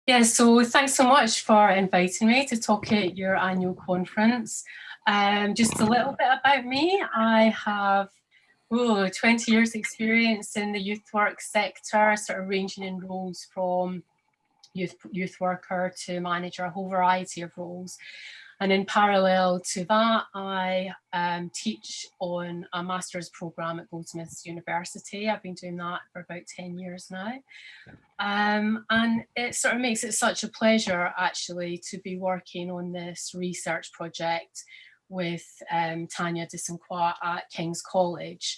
Yeah, so thanks so much for inviting me to talk at your annual conference. Just a little bit about me. I have 20 years experience in the youth work sector, sort of ranging in roles from youth worker to manager, a whole variety of roles. And in parallel to that, I teach on a master's programme at Goldsmiths University. I've been doing that for about 10 years now. And it sort of makes it such a pleasure actually to be working on this research project with Tanya de Saint Croix at King's College.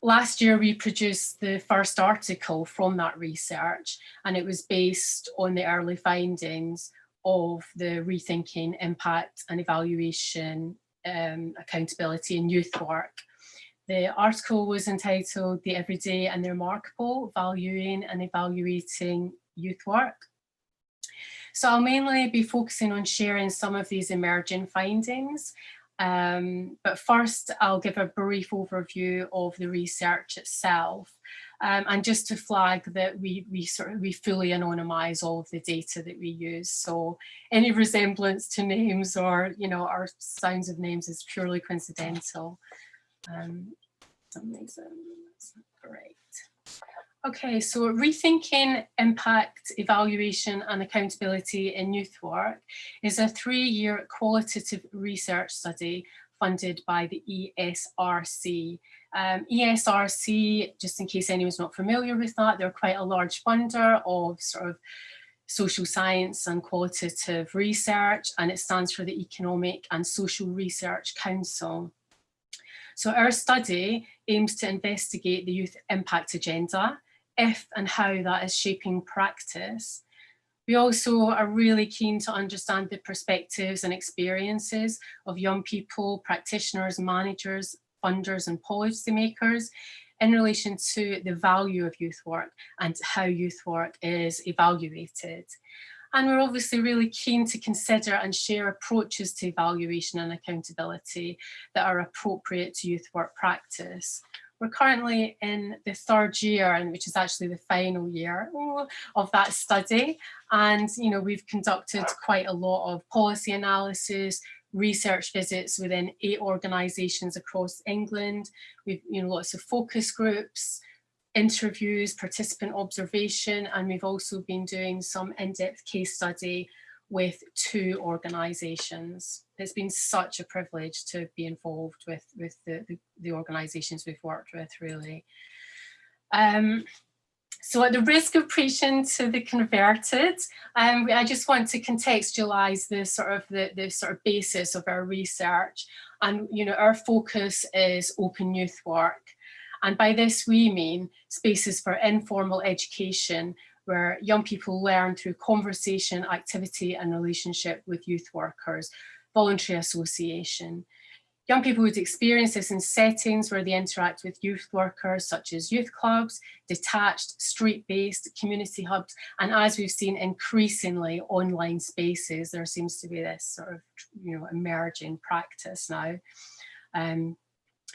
Last year we produced the first article from that research, and it was based on the early findings of the Rethinking, Impact and Evaluation, Accountability in Youth Work. The article was entitled The Everyday and the Remarkable, Valuing and Evaluating Youth Work. So I'll mainly be focusing on sharing some of these emerging findings. But first, I'll give a brief overview of the research itself. And just to flag that we fully anonymise all of the data that we use. So any resemblance to names or, our sounds of names is purely coincidental. Great. Okay, so Rethinking, Impact, Evaluation and Accountability in Youth Work is a 3-year qualitative research study funded by the ESRC. ESRC, just in case anyone's not familiar with that, they're quite a large funder of sort of social science and qualitative research, and it stands for the Economic and Social Research Council. So our study aims to investigate the youth impact agenda, if and how that is shaping practice. We also are really keen to understand the perspectives and experiences of young people, practitioners, managers, funders and policymakers in relation to the value of youth work and how youth work is evaluated. And we're obviously really keen to consider and share approaches to evaluation and accountability that are appropriate to youth work practice. We're currently in the 3rd year, and which is actually the final year of that study. And we've conducted quite a lot of policy analysis, research visits within 8 organisations across England. We've lots of focus groups, interviews, participant observation, and we've also been doing some in-depth case study with 2 organisations. It's been such a privilege to be involved with the organisations we've worked with, really. So at the risk of preaching to the converted, I just want to contextualise the sort of basis of our research. And our focus is open youth work. And by this we mean spaces for informal education where young people learn through conversation, activity and relationship with youth workers, voluntary association. Young people would experience this in settings where they interact with youth workers such as youth clubs, detached, street-based community hubs, and as we've seen increasingly online spaces. There seems to be this sort of emerging practice now.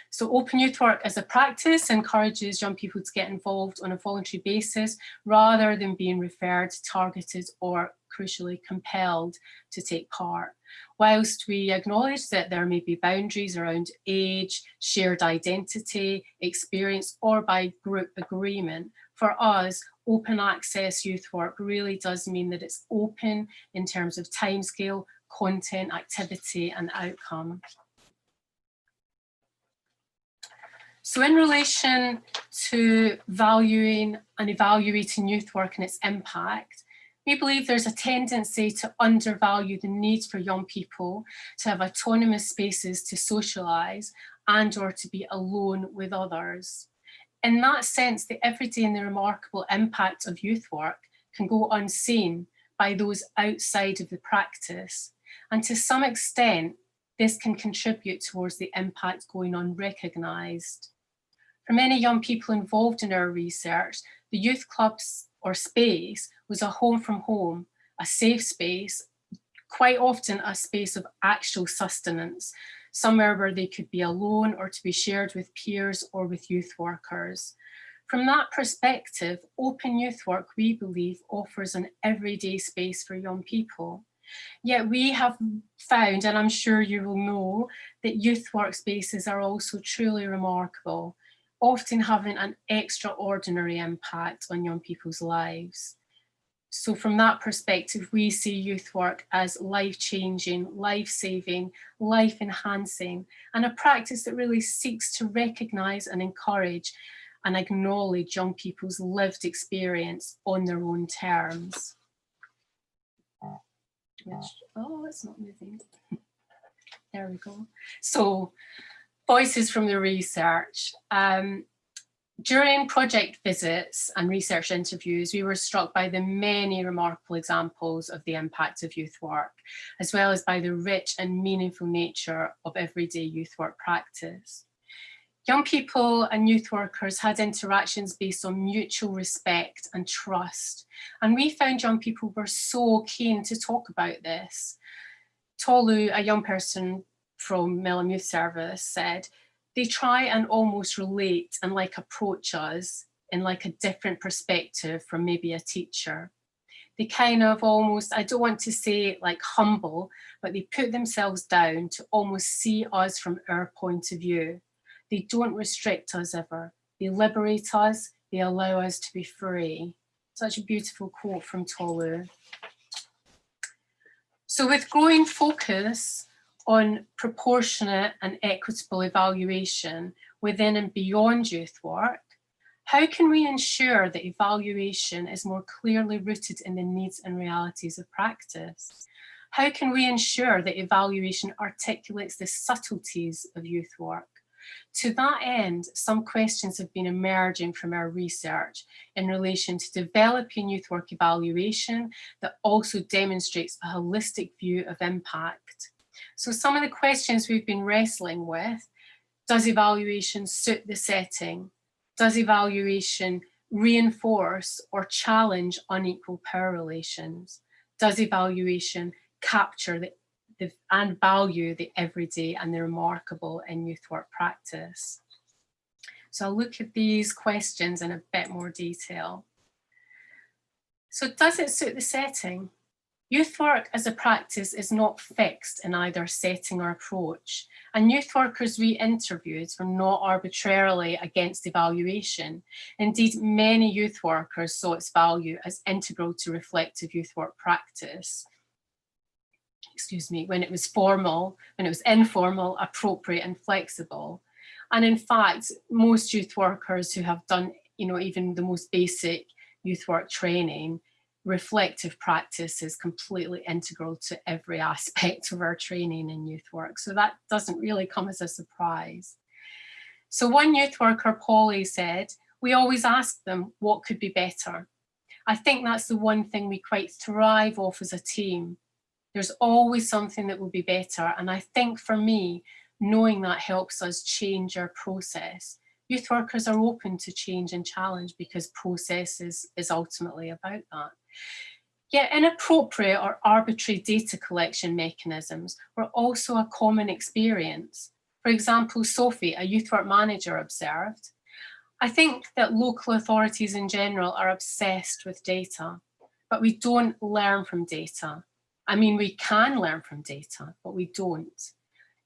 So open youth work as a practice encourages young people to get involved on a voluntary basis rather than being referred, targeted or crucially compelled to take part. Whilst we acknowledge that there may be boundaries around age, shared identity, experience or by group agreement, for us open access youth work really does mean that it's open in terms of timescale, content, activity and outcome. So in relation to valuing and evaluating youth work and its impact, we believe there's a tendency to undervalue the need for young people to have autonomous spaces to socialise and or to be alone with others. In that sense, the everyday and the remarkable impact of youth work can go unseen by those outside of the practice. And to some extent, this can contribute towards the impact going unrecognised. For many young people involved in our research, the youth clubs or space was a home from home, a safe space, quite often a space of actual sustenance, somewhere where they could be alone or to be shared with peers or with youth workers. From that perspective, open youth work, we believe, offers an everyday space for young people. Yet we have found, and I'm sure you will know, that youth workspaces are also truly remarkable, often having an extraordinary impact on young people's lives. So from that perspective, we see youth work as life-changing, life-saving, life-enhancing, and a practice that really seeks to recognise and encourage and acknowledge young people's lived experience on their own terms. Oh, it's not moving. There we go. So, voices from the research. During project visits and research interviews, we were struck by the many remarkable examples of the impact of youth work, as well as by the rich and meaningful nature of everyday youth work practice. Young people and youth workers had interactions based on mutual respect and trust, and we found young people were so keen to talk about this. Tolu, a young person from Melham Youth Service, said, they try and almost relate and like approach us in like a different perspective from maybe a teacher. They kind of almost, I don't want to say like humble, but they put themselves down to almost see us from our point of view. They don't restrict us ever. They liberate us. They allow us to be free. Such a beautiful quote from Tolu. So with growing focus on proportionate and equitable evaluation within and beyond youth work, how can we ensure that evaluation is more clearly rooted in the needs and realities of practice? How can we ensure that evaluation articulates the subtleties of youth work? To that end, some questions have been emerging from our research in relation to developing youth work evaluation that also demonstrates a holistic view of impact. So some of the questions we've been wrestling with: does evaluation suit the setting? Does evaluation reinforce or challenge unequal power relations? Does evaluation capture and value the everyday and the remarkable in youth work practice? So I'll look at these questions in a bit more detail. So does it suit the setting? Youth work as a practice is not fixed in either setting or approach, and youth workers we interviewed were not arbitrarily against evaluation. Indeed, many youth workers saw its value as integral to reflective youth work practice. When it was formal, when it was informal, appropriate and flexible. And in fact, most youth workers who have done, even the most basic youth work training, reflective practice is completely integral to every aspect of our training in youth work. So that doesn't really come as a surprise. So one youth worker, Polly, said, we always ask them what could be better. I think that's the one thing we quite thrive off as a team. There's always something that will be better. And I think for me, knowing that helps us change our process. Youth workers are open to change and challenge because process is ultimately about that. Yet inappropriate or arbitrary data collection mechanisms were also a common experience. For example, Sophie, a youth work manager, observed, I think that local authorities in general are obsessed with data, but we don't learn from data. I mean, we can learn from data, but we don't.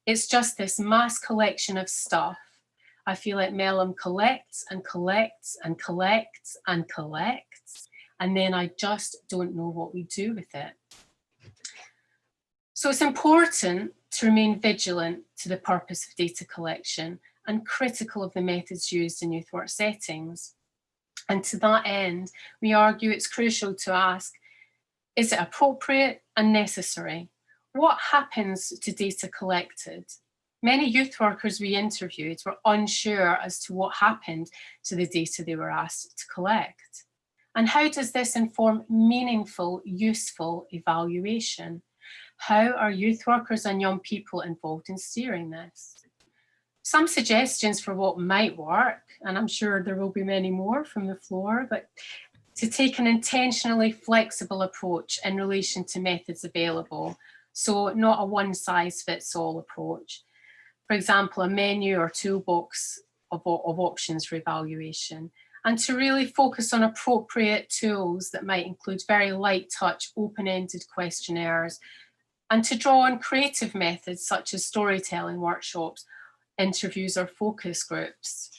It's just this mass collection of stuff. I feel like Melham collects and collects and collects and collects, and then I just don't know what we do with it. So it's important to remain vigilant to the purpose of data collection and critical of the methods used in youth work settings. And to that end, we argue it's crucial to ask, is it appropriate and necessary? What happens to data collected? Many youth workers we interviewed were unsure as to what happened to the data they were asked to collect. And how does this inform meaningful, useful evaluation? How are youth workers and young people involved in steering this? Some suggestions for what might work, and I'm sure there will be many more from the floor, but to take an intentionally flexible approach in relation to methods available, so not a one-size-fits-all approach. For example, a menu or toolbox of options for evaluation, and to really focus on appropriate tools that might include very light touch, open-ended questionnaires, and to draw on creative methods such as storytelling workshops, interviews, or focus groups.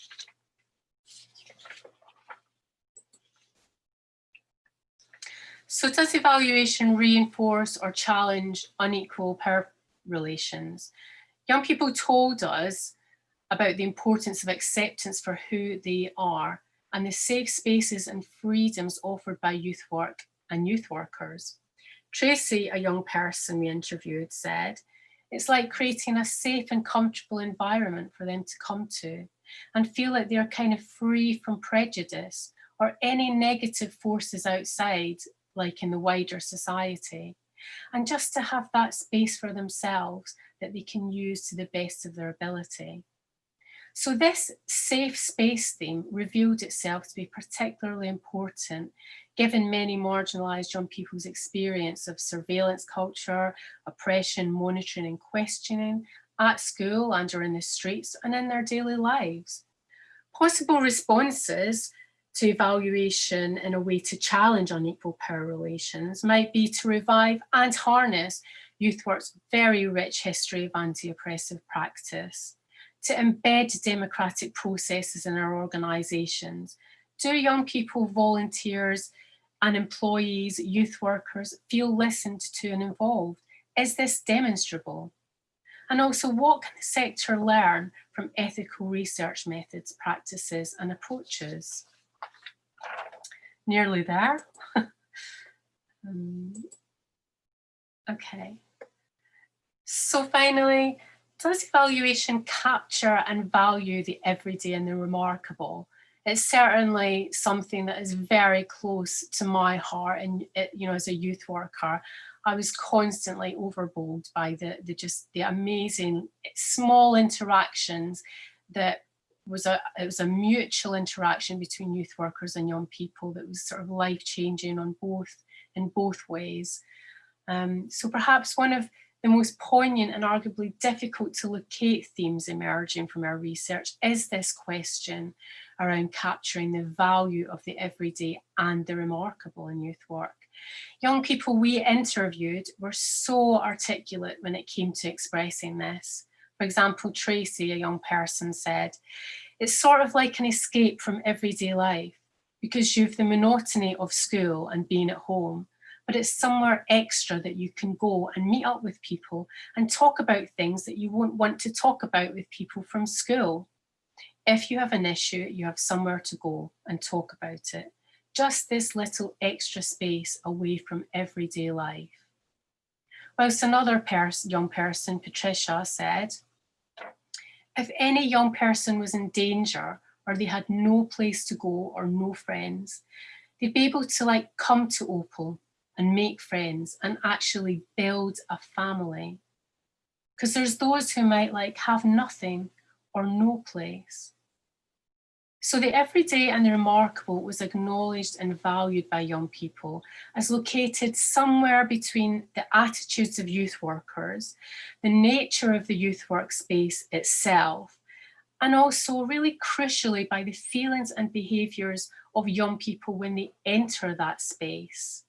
So does evaluation reinforce or challenge unequal power relations? Young people told us about the importance of acceptance for who they are and the safe spaces and freedoms offered by youth work and youth workers. Tracy, a young person we interviewed, said, "It's like creating a safe and comfortable environment for them to come to and feel like they're kind of free from prejudice or any negative forces outside, like in the wider society, and just to have that space for themselves that they can use to the best of their ability." So this safe space theme revealed itself to be particularly important given many marginalised young people's experience of surveillance culture, oppression, monitoring and questioning at school and or in the streets and in their daily lives. Possible responses to evaluation in a way to challenge unequal power relations might be to revive and harness youth work's very rich history of anti-oppressive practice, to embed democratic processes in our organisations. Do young people, volunteers and employees, youth workers feel listened to and involved? Is this demonstrable? And also, what can the sector learn from ethical research methods, practices and approaches? Nearly there. Okay. So finally, does evaluation capture and value the everyday and the remarkable? It's certainly something that is very close to my heart, and as a youth worker, I was constantly overwhelmed by the amazing small interactions that it was a mutual interaction between youth workers and young people that was sort of life-changing in both ways. So perhaps one of the most poignant and arguably difficult to locate themes emerging from our research is this question around capturing the value of the everyday and the remarkable in youth work. Young people we interviewed were so articulate when it came to expressing this. For example, Tracy, a young person, said, "It's sort of like an escape from everyday life because you've the monotony of school and being at home, but it's somewhere extra that you can go and meet up with people and talk about things that you won't want to talk about with people from school. If you have an issue, you have somewhere to go and talk about it. Just this little extra space away from everyday life." Whilst another young person, Patricia, said, "If any young person was in danger or they had no place to go or no friends, they'd be able to come to Opal and make friends and actually build a family. Because there's those who might have nothing or no place." So the everyday and the remarkable was acknowledged and valued by young people as located somewhere between the attitudes of youth workers, the nature of the youth workspace itself, and also really crucially by the feelings and behaviours of young people when they enter that space.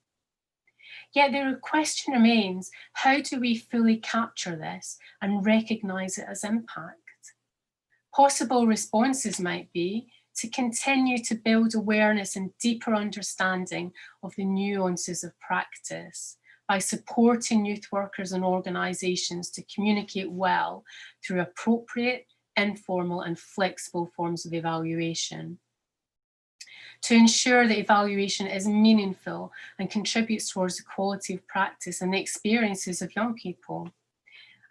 Yet the question remains, how do we fully capture this and recognise it as impact? Possible responses might be to continue to build awareness and deeper understanding of the nuances of practice by supporting youth workers and organisations to communicate well through appropriate, informal and flexible forms of evaluation. To ensure that evaluation is meaningful and contributes towards the quality of practice and the experiences of young people.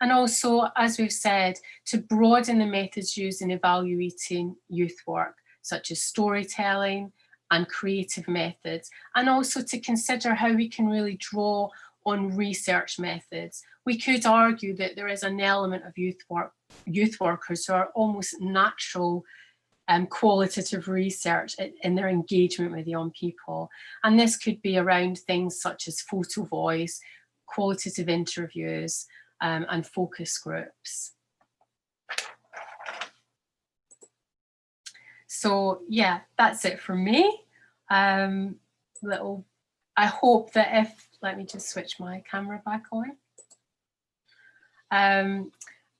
And also, as we've said, to broaden the methods used in evaluating youth work, such as storytelling and creative methods, and also to consider how we can really draw on research methods. We could argue that there is an element of youth workers who are almost natural qualitative research in their engagement with young people. And this could be around things such as photo voice, qualitative interviews, and focus groups. So yeah, that's it for me. I hope that let me just switch my camera back on.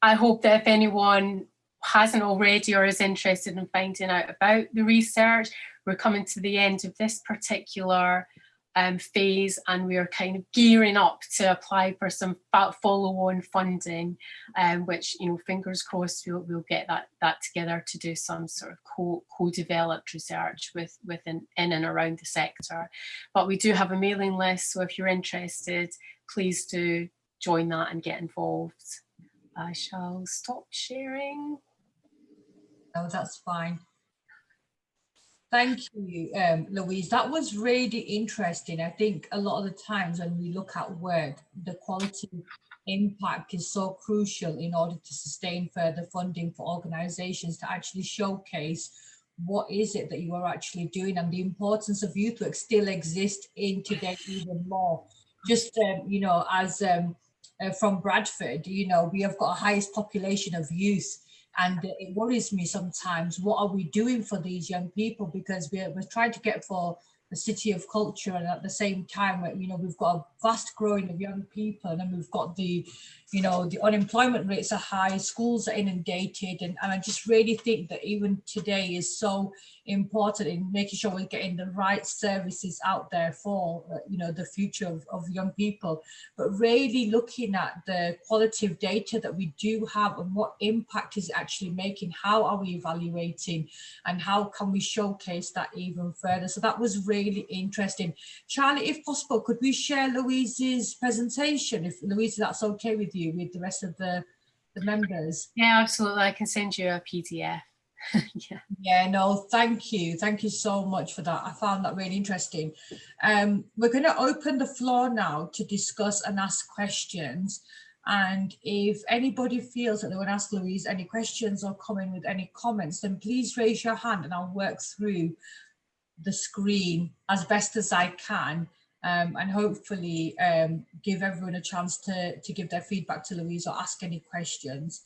I hope that if anyone hasn't already or is interested in finding out about the research, we're coming to the end of this particular phase, and we are kind of gearing up to apply for some follow-on funding, which, you know, fingers crossed we'll get that together to do some sort of co-developed research within in and around the sector. But we do have a mailing list, so if you're interested, please do join that and get involved. I shall stop sharing. No, that's fine. Thank you, Louise. That was really interesting. I think a lot of the times when we look at work, the quality impact is so crucial in order to sustain further funding for organisations to actually showcase what is it that you are actually doing, and the importance of youth work still exists in today even more. Just, you know, as from Bradford, you know, we have got a highest population of youth. And it worries me sometimes, what are we doing for these young people? Because we're trying to get for the city of culture, and at the same time, you know, we've got a vast growing of young people, and then we've got the, you know, the unemployment rates are high, schools are inundated, and I just really think that even today is so important in making sure we're getting the right services out there for, you know, the future of young people, but really looking at the qualitative data that we do have and what impact is it actually making, how are we evaluating, and how can we showcase that even further. So that was really interesting. Charlie, if possible, could we share Louise's presentation, if Louise, that's okay with you, with the rest of the members? Yeah, absolutely. I can send you a PDF. Yeah, no, thank you so much for that. I found that really interesting. We're going to open the floor now to discuss and ask questions, and if anybody feels that they want to ask Louise any questions or come in with any comments, then please raise your hand and I'll work through the screen as best as I can, and hopefully give everyone a chance to give their feedback to Louise or ask any questions.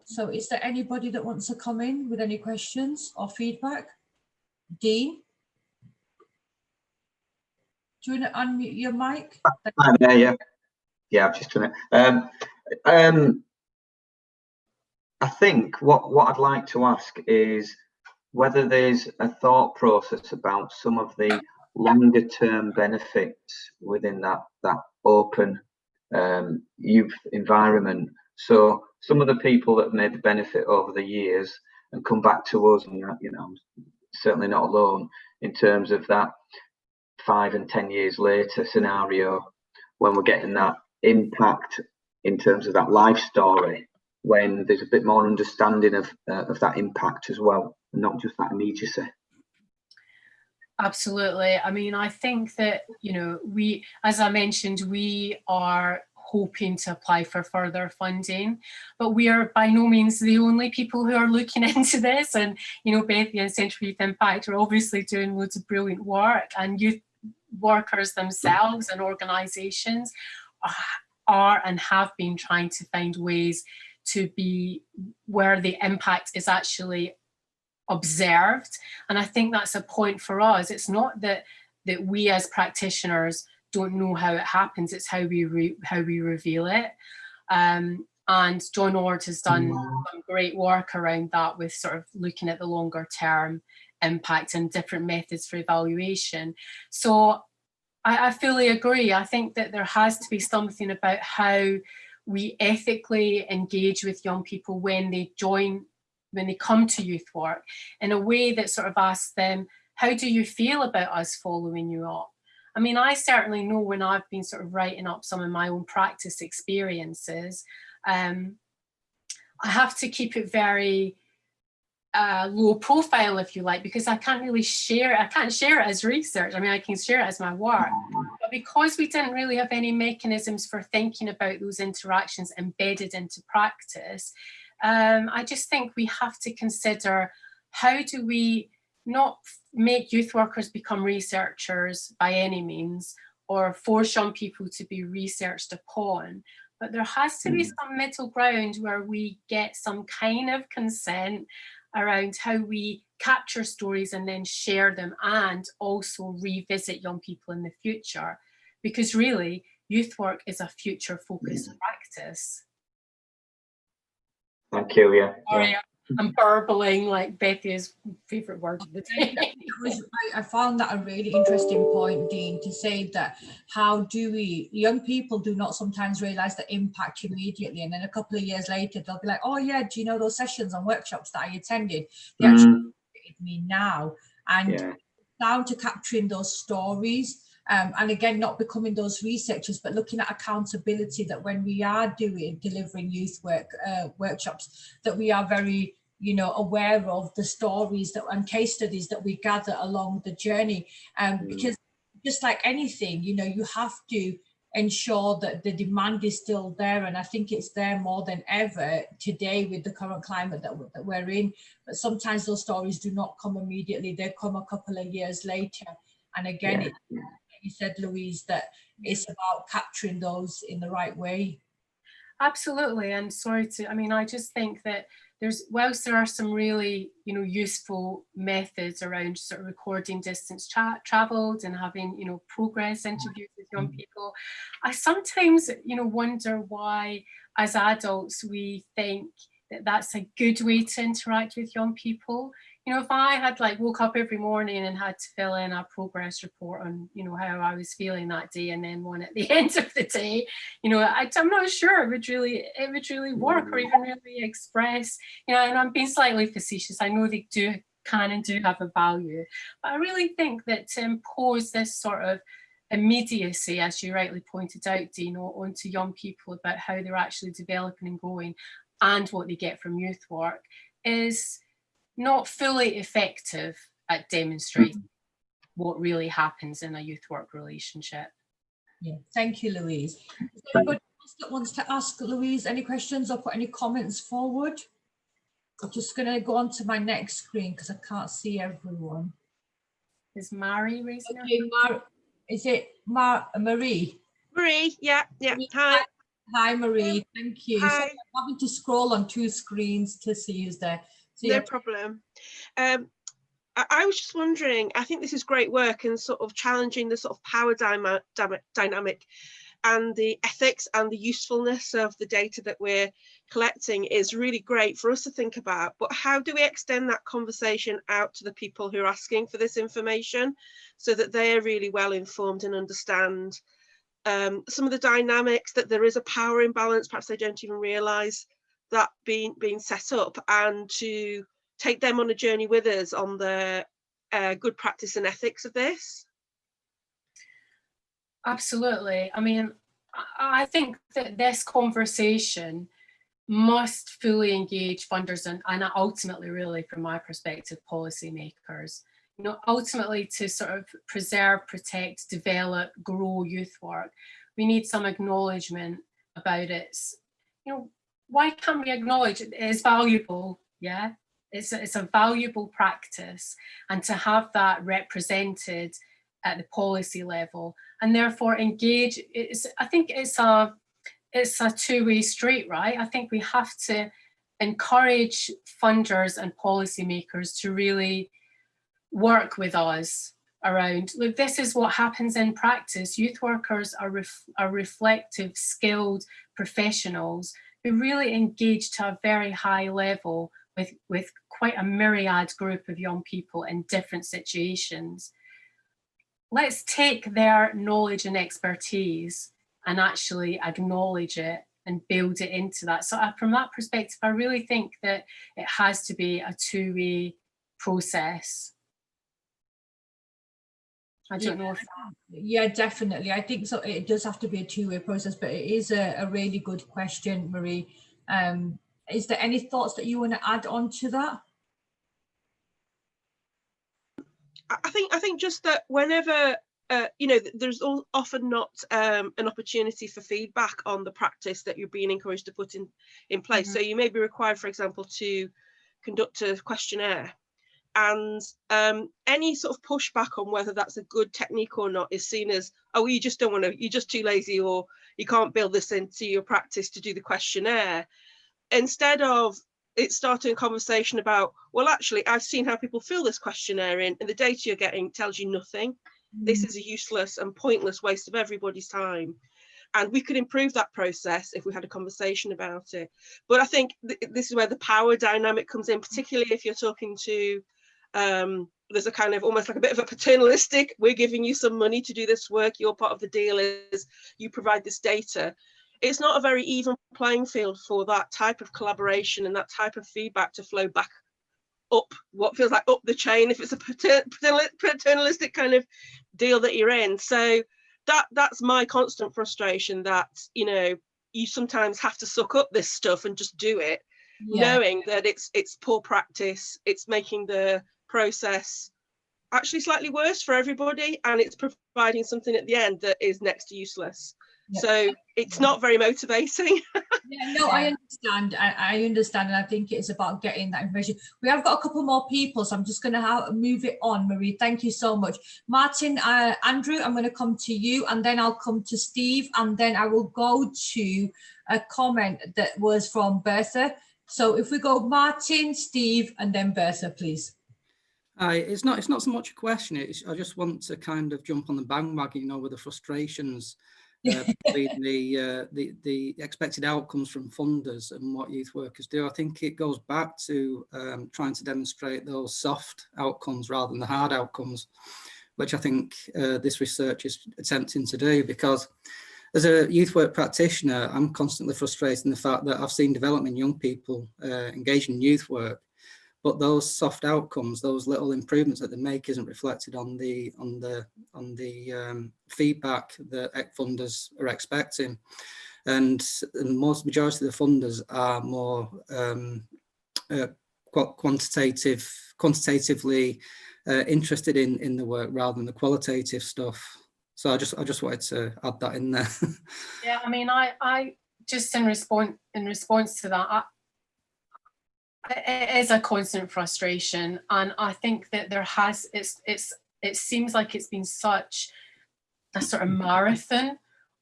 So is there anybody that wants to come in with any questions or feedback? Dean? Do you want to unmute your mic? I'm there, yeah. Yeah, I've just done it. I think what I'd like to ask is whether there's a thought process about some of the longer term benefits within that open youth environment. So some of the people that have made the benefit over the years and come back to us, and you know, I'm certainly not alone in terms of that 5 and 10 years later scenario, when we're getting that impact in terms of that life story, when there's a bit more understanding of that impact as well, and not just that immediacy. Absolutely. I mean, I think that, you know, we, as I mentioned, we are hoping to apply for further funding, but we are by no means the only people who are looking into this. And, you know, Bethia and Central Youth Impact are obviously doing loads of brilliant work, and youth workers themselves and organisations are and have been trying to find ways to be where the impact is actually observed. And I think that's a point for us. It's not that we as practitioners don't know how it happens, it's how we reveal it. And John Ord has done some great work around that, with sort of looking at the longer term impact and different methods for evaluation. So I fully agree. I think that there has to be something about how we ethically engage with young people when they come to youth work, in a way that sort of asks them, how do you feel about us following you up? I mean, I certainly know when I've been sort of writing up some of my own practice experiences, I have to keep it very low profile, if you like, because I can't really share it as research. I mean, I can share it as my work, but because we didn't really have any mechanisms for thinking about those interactions embedded into practice, I just think we have to consider, how do we not make youth workers become researchers by any means, or force young people to be researched upon, but there has to be some middle ground where we get some kind of consent around how we capture stories and then share them, and also revisit young people in the future, because really youth work is a future focused practice. Thank you. Yeah. Sorry, I'm burbling like Bethia's favourite word of the day. I found that a really interesting point, Dean, to say that how do we, young people do not sometimes realise the impact immediately, and then a couple of years later they'll be like, oh yeah, do you know those sessions and workshops that I attended? They actually affected me now. And down to capturing those stories. And again, not becoming those researchers, but looking at accountability, that when we are delivering youth work workshops, that we are very, you know, aware of the stories that and case studies that we gather along the journey. Because just like anything, you know, you have to ensure that the demand is still there, and I think it's there more than ever today with the current climate that we're in. But sometimes those stories do not come immediately; they come a couple of years later. And again, you said, Louise, that it's about capturing those in the right way. Absolutely. And sorry to, I mean, I just think that whilst there are some really, you know, useful methods around sort of recording distance travelled and having, you know, progress interviews with young people, I sometimes, you know, wonder why as adults we think that that's a good way to interact with young people. You know, if I had like woke up every morning and had to fill in a progress report on, you know, how I was feeling that day, and then one at the end of the day, you know, I'm not sure it would really work or even really express, you know, and I'm being slightly facetious. I know they can and do have a value, but I really think that to impose this sort of immediacy, as you rightly pointed out, Dean, onto young people about how they're actually developing and growing and what they get from youth work is not fully effective at demonstrating what really happens in a youth work relationship. Yeah, thank you, Louise. Is there anybody else that wants to ask Louise any questions or put any comments forward? I'm just going to go on to my next screen because I can't see everyone. Is Mary raising her hand? Is it Marie? Marie, yeah. Hi. Hi, Marie. Thank you. Hi. So I'm having to scroll on two screens to see who's there. So no problem. I was just wondering, I think this is great work and sort of challenging the sort of power dynamic and the ethics and the usefulness of the data that we're collecting is really great for us to think about. But how do we extend that conversation out to the people who are asking for this information so that they are really well informed and understand some of the dynamics, that there is a power imbalance, perhaps they don't even realise that being set up, and to take them on a journey with us on the good practice and ethics of this? Absolutely. I mean, I think that this conversation must fully engage funders and ultimately, really, from my perspective, policymakers. You know, ultimately to sort of preserve, protect, develop, grow youth work, we need some acknowledgement about it. You know, why can't we acknowledge it is valuable? Yeah, it's a valuable practice, and to have that represented at the policy level and therefore engage, I think it's a two-way street, right? I think we have to encourage funders and policymakers to really work with us around, look, this is what happens in practice. Youth workers are reflective, skilled professionals who really engage to a very high level with quite a myriad group of young people in different situations. Let's take their knowledge and expertise and actually acknowledge it and build it into that. So from that perspective, I really think that it has to be a two-way process. I don't know if yeah, definitely. I think so. It does have to be a two-way process, but it is a really good question, Marie. Is there any thoughts that you want to add on to that? I think just that whenever you know, there's often not an opportunity for feedback on the practice that you're being encouraged to put in place. So you may be required, for example, to conduct a questionnaire, and any sort of pushback on whether that's a good technique or not is seen as, oh, you just don't want to, you're just too lazy, or you can't build this into your practice to do the questionnaire, instead of it's starting a conversation about, well, actually, I've seen how people fill this questionnaire in, and the data you're getting tells you nothing. This is a useless and pointless waste of everybody's time. And we could improve that process if we had a conversation about it. But I think this is where the power dynamic comes in, particularly if you're talking to, there's a kind of almost like a bit of a paternalistic, we're giving you some money to do this work, your part of the deal is you provide this data. It's not a very even playing field for that type of collaboration and that type of feedback to flow back up what feels like up the chain if it's a paternalistic kind of deal that you're in. So that's my constant frustration, that, you know, you sometimes have to suck up this stuff and just do it, knowing that it's poor practice, it's making the process actually slightly worse for everybody, and it's providing something at the end that is next to useless. So it's not very motivating. No, I understand. I understand, and I think it's about getting that information. We have got a couple more people, so I'm just going to move it on. Marie, thank you so much. Martin, Andrew, I'm going to come to you, and then I'll come to Steve, and then I will go to a comment that was from Bertha. So if we go Martin, Steve, and then Bertha, please. It's not so much a question. I just want to kind of jump on the bandwagon, you know, with the frustrations. The expected outcomes from funders and what youth workers do. I think it goes back to trying to demonstrate those soft outcomes rather than the hard outcomes, which I think this research is attempting to do. Because as a youth work practitioner, I'm constantly frustrated in the fact that I've seen development young people engaging in youth work, but those soft outcomes, those little improvements that they make, isn't reflected on the feedback that funders are expecting, and the majority of the funders are more quantitatively interested in the work rather than the qualitative stuff. So I just wanted to add that in there. Yeah, I mean, I just in response to that. It is a constant frustration, and I think that it seems like it's been such a sort of marathon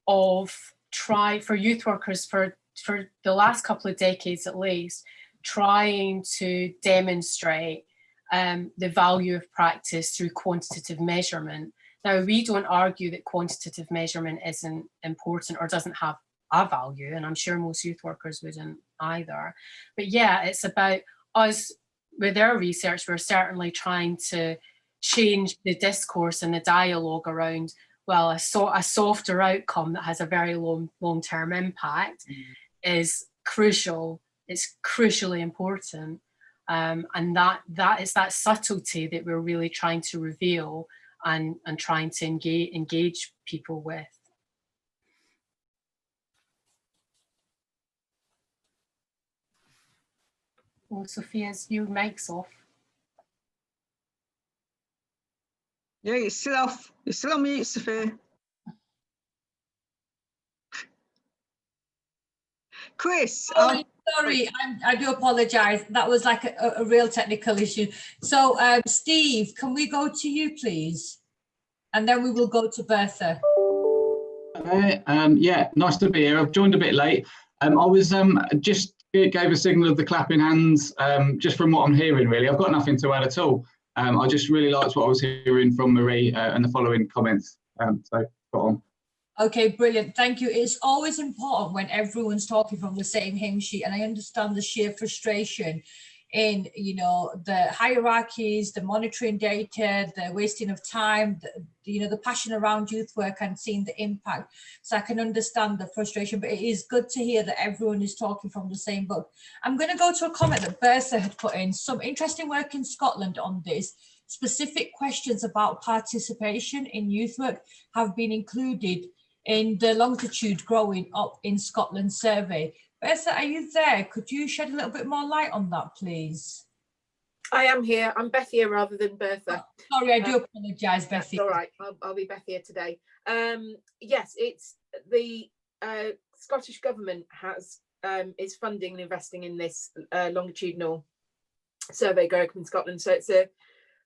of for youth workers for the last couple of decades at least, trying to demonstrate the value of practice through quantitative measurement. Now, we don't argue that quantitative measurement isn't important or doesn't have a value, and I'm sure most youth workers wouldn't either. But yeah, it's about us, with our research, we're certainly trying to change the discourse and the dialogue around, well, a softer outcome that has a very long-term impact is crucial. It's crucially important. And that is that subtlety that we're really trying to reveal and trying to engage people with. Oh, Sophia's your mic's off. Yeah, you're still off. You're still on mute, Sophia. Chris. Sorry, I do apologise. That was like a real technical issue. So, Steve, can we go to you, please? And then we will go to Bertha. Yeah, nice to be here. I've joined a bit late. I was just gave a signal of the clapping hands, just from what I'm hearing, really. I've got nothing to add at all. I just really liked what I was hearing from Marie and the following comments. So, spot on. Okay, brilliant. Thank you. It's always important when everyone's talking from the same hymn sheet, and I understand the sheer frustration in, you know, the hierarchies, the monitoring data, the wasting of time, the passion around youth work and seeing the impact. So I can understand the frustration, but it is good to hear that everyone is talking from the same book. I'm going to go to a comment that Bertha had put in. Some interesting work in Scotland on this. Specific questions about participation in youth work have been included in the Longitude Growing Up in Scotland survey. Bethia, are you there? Could you shed a little bit more light on that, please? I am here. I'm Bethia rather than Bertha. Oh, sorry, I do apologise, Bethia. All right, I'll be Bethia today. Yes, it's the Scottish Government is funding and investing in this longitudinal survey growing up in Scotland. So it's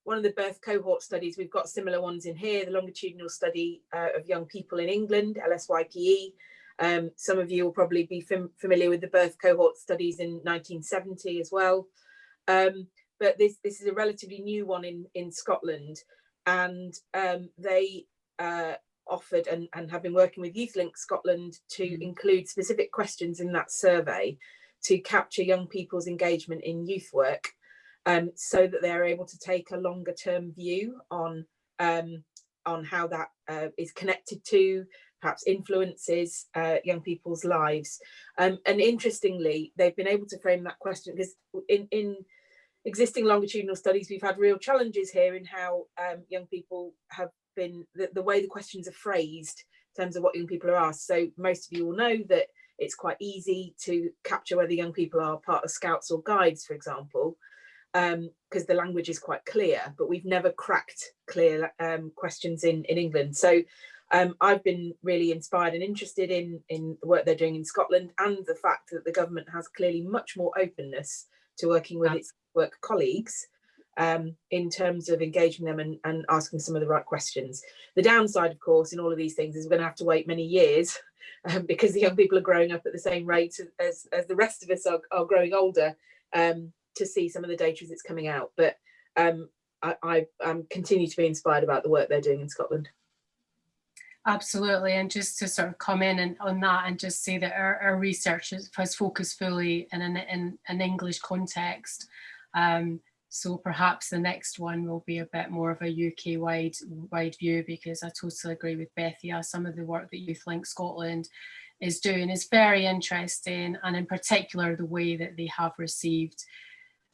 one of the birth cohort studies. We've got similar ones in here, the longitudinal study of young people in England, LSYPE, Some of you will probably be familiar with the birth cohort studies in 1970 as well. But this is a relatively new one in Scotland, and they offered and have been working with YouthLink Scotland to include specific questions in that survey to capture young people's engagement in youth work, so that they're able to take a longer term view on how that is connected to, perhaps influences young people's lives. And interestingly, they've been able to frame that question, because in existing longitudinal studies, we've had real challenges here in how young people have been, the way the questions are phrased in terms of what young people are asked. So most of you will know that it's quite easy to capture whether young people are part of Scouts or Guides, for example, because the language is quite clear, but we've never cracked clear questions in England. So I've been really inspired and interested in the work they're doing in Scotland, and the fact that the government has clearly much more openness to working with its work colleagues in terms of engaging them and asking some of the right questions. The downside, of course, in all of these things is we're going to have to wait many years because the young people are growing up at the same rate as the rest of us are growing older, to see some of the data as it's coming out. But I continue to be inspired about the work they're doing in Scotland. Absolutely, and just to sort of come in on that and just say that our research has focused fully in an English context. So perhaps the next one will be a bit more of a UK wide view, because I totally agree with Bethia. Some of the work that YouthLink Scotland is doing is very interesting, and in particular the way that they have received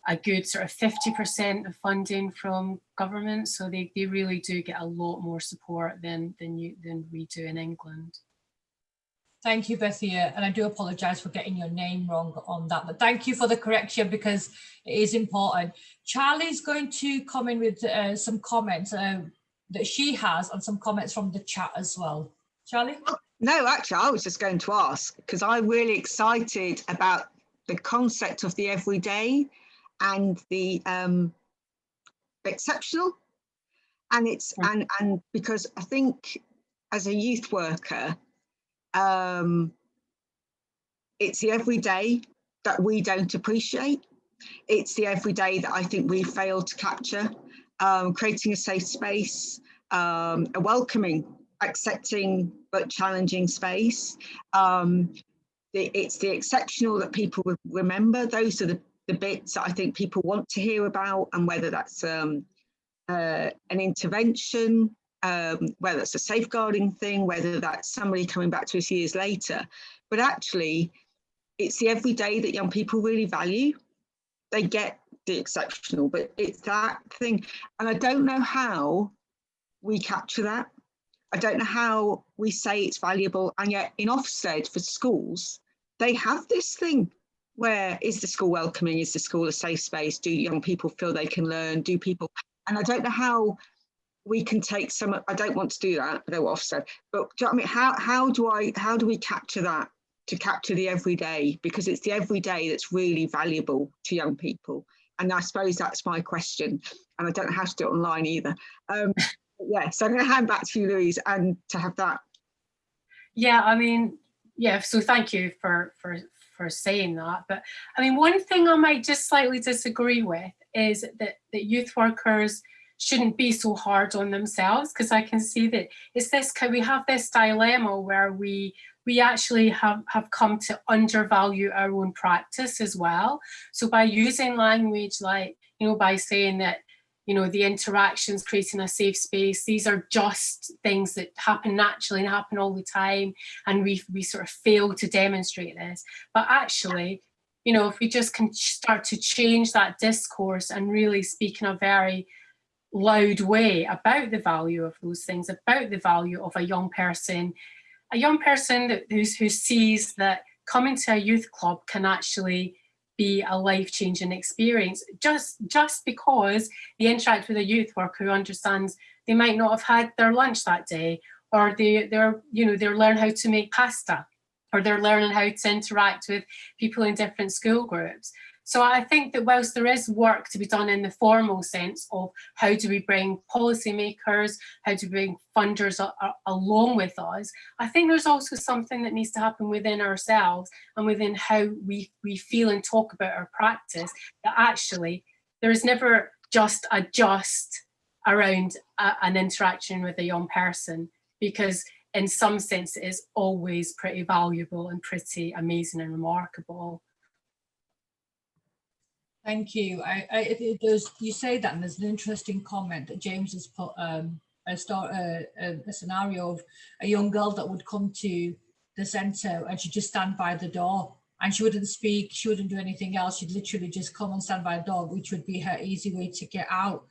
a good sort of 50% of funding from government. So they really do get a lot more support than we do in England. Thank you, Bethia, and I do apologise for getting your name wrong on that, but thank you for the correction, because it is important. Charlie's going to come in with some comments that she has, and some comments from the chat as well. Charlie? No, actually, I was just going to ask, because I'm really excited about the concept of the everyday and the exceptional, and it's and because I think as a youth worker, it's the everyday that we don't appreciate. It's the everyday that I think we failed to capture. Creating a safe space, a welcoming, accepting but challenging space. It's the exceptional that people remember. Those are the bits that I think people want to hear about, and whether that's an intervention, whether it's a safeguarding thing, whether that's somebody coming back to us years later. But actually, it's the everyday that young people really value. They get the exceptional, but it's that thing. And I don't know how we capture that. I don't know how we say it's valuable. And yet in Ofsted for schools, they have this thing where, is the school welcoming? Is the school a safe space? Do young people feel they can learn? Do people, and I don't know how we can take some, I don't want to do that, I know what Ofsted, but do you know what I mean? How do we capture that, to capture the everyday? Because it's the everyday that's really valuable to young people. And I suppose that's my question. And I don't know how to do it online either. Yeah, so I'm going to hand back to you, Louise, and to have that. Yeah, I mean, yeah, so thank you for saying that. But I mean, one thing I might just slightly disagree with is that youth workers shouldn't be so hard on themselves, because I can see that it's this, we have this dilemma where we actually have come to undervalue our own practice as well. So by using language like, by saying that, the interactions, creating a safe space, these are just things that happen naturally and happen all the time, and we sort of fail to demonstrate this. But actually, if we just can start to change that discourse and really speak in a very loud way about the value of those things, about the value of a young person who sees that coming to a youth club can actually be a life-changing experience, just because they interact with a youth worker who understands they might not have had their lunch that day, or they're learning how to make pasta, or they're learning how to interact with people in different school groups. So I think that whilst there is work to be done in the formal sense of how do we bring policymakers, how do we bring funders along with us, I think there's also something that needs to happen within ourselves and within how we feel and talk about our practice, that actually there is never just a just around an interaction with a young person, because in some sense it is always pretty valuable and pretty amazing and remarkable. Thank you. You say that, and there's an interesting comment that James has put a scenario of a young girl that would come to the centre and she'd just stand by the door and she wouldn't speak, she wouldn't do anything else. She'd literally just come and stand by the door, which would be her easy way to get out.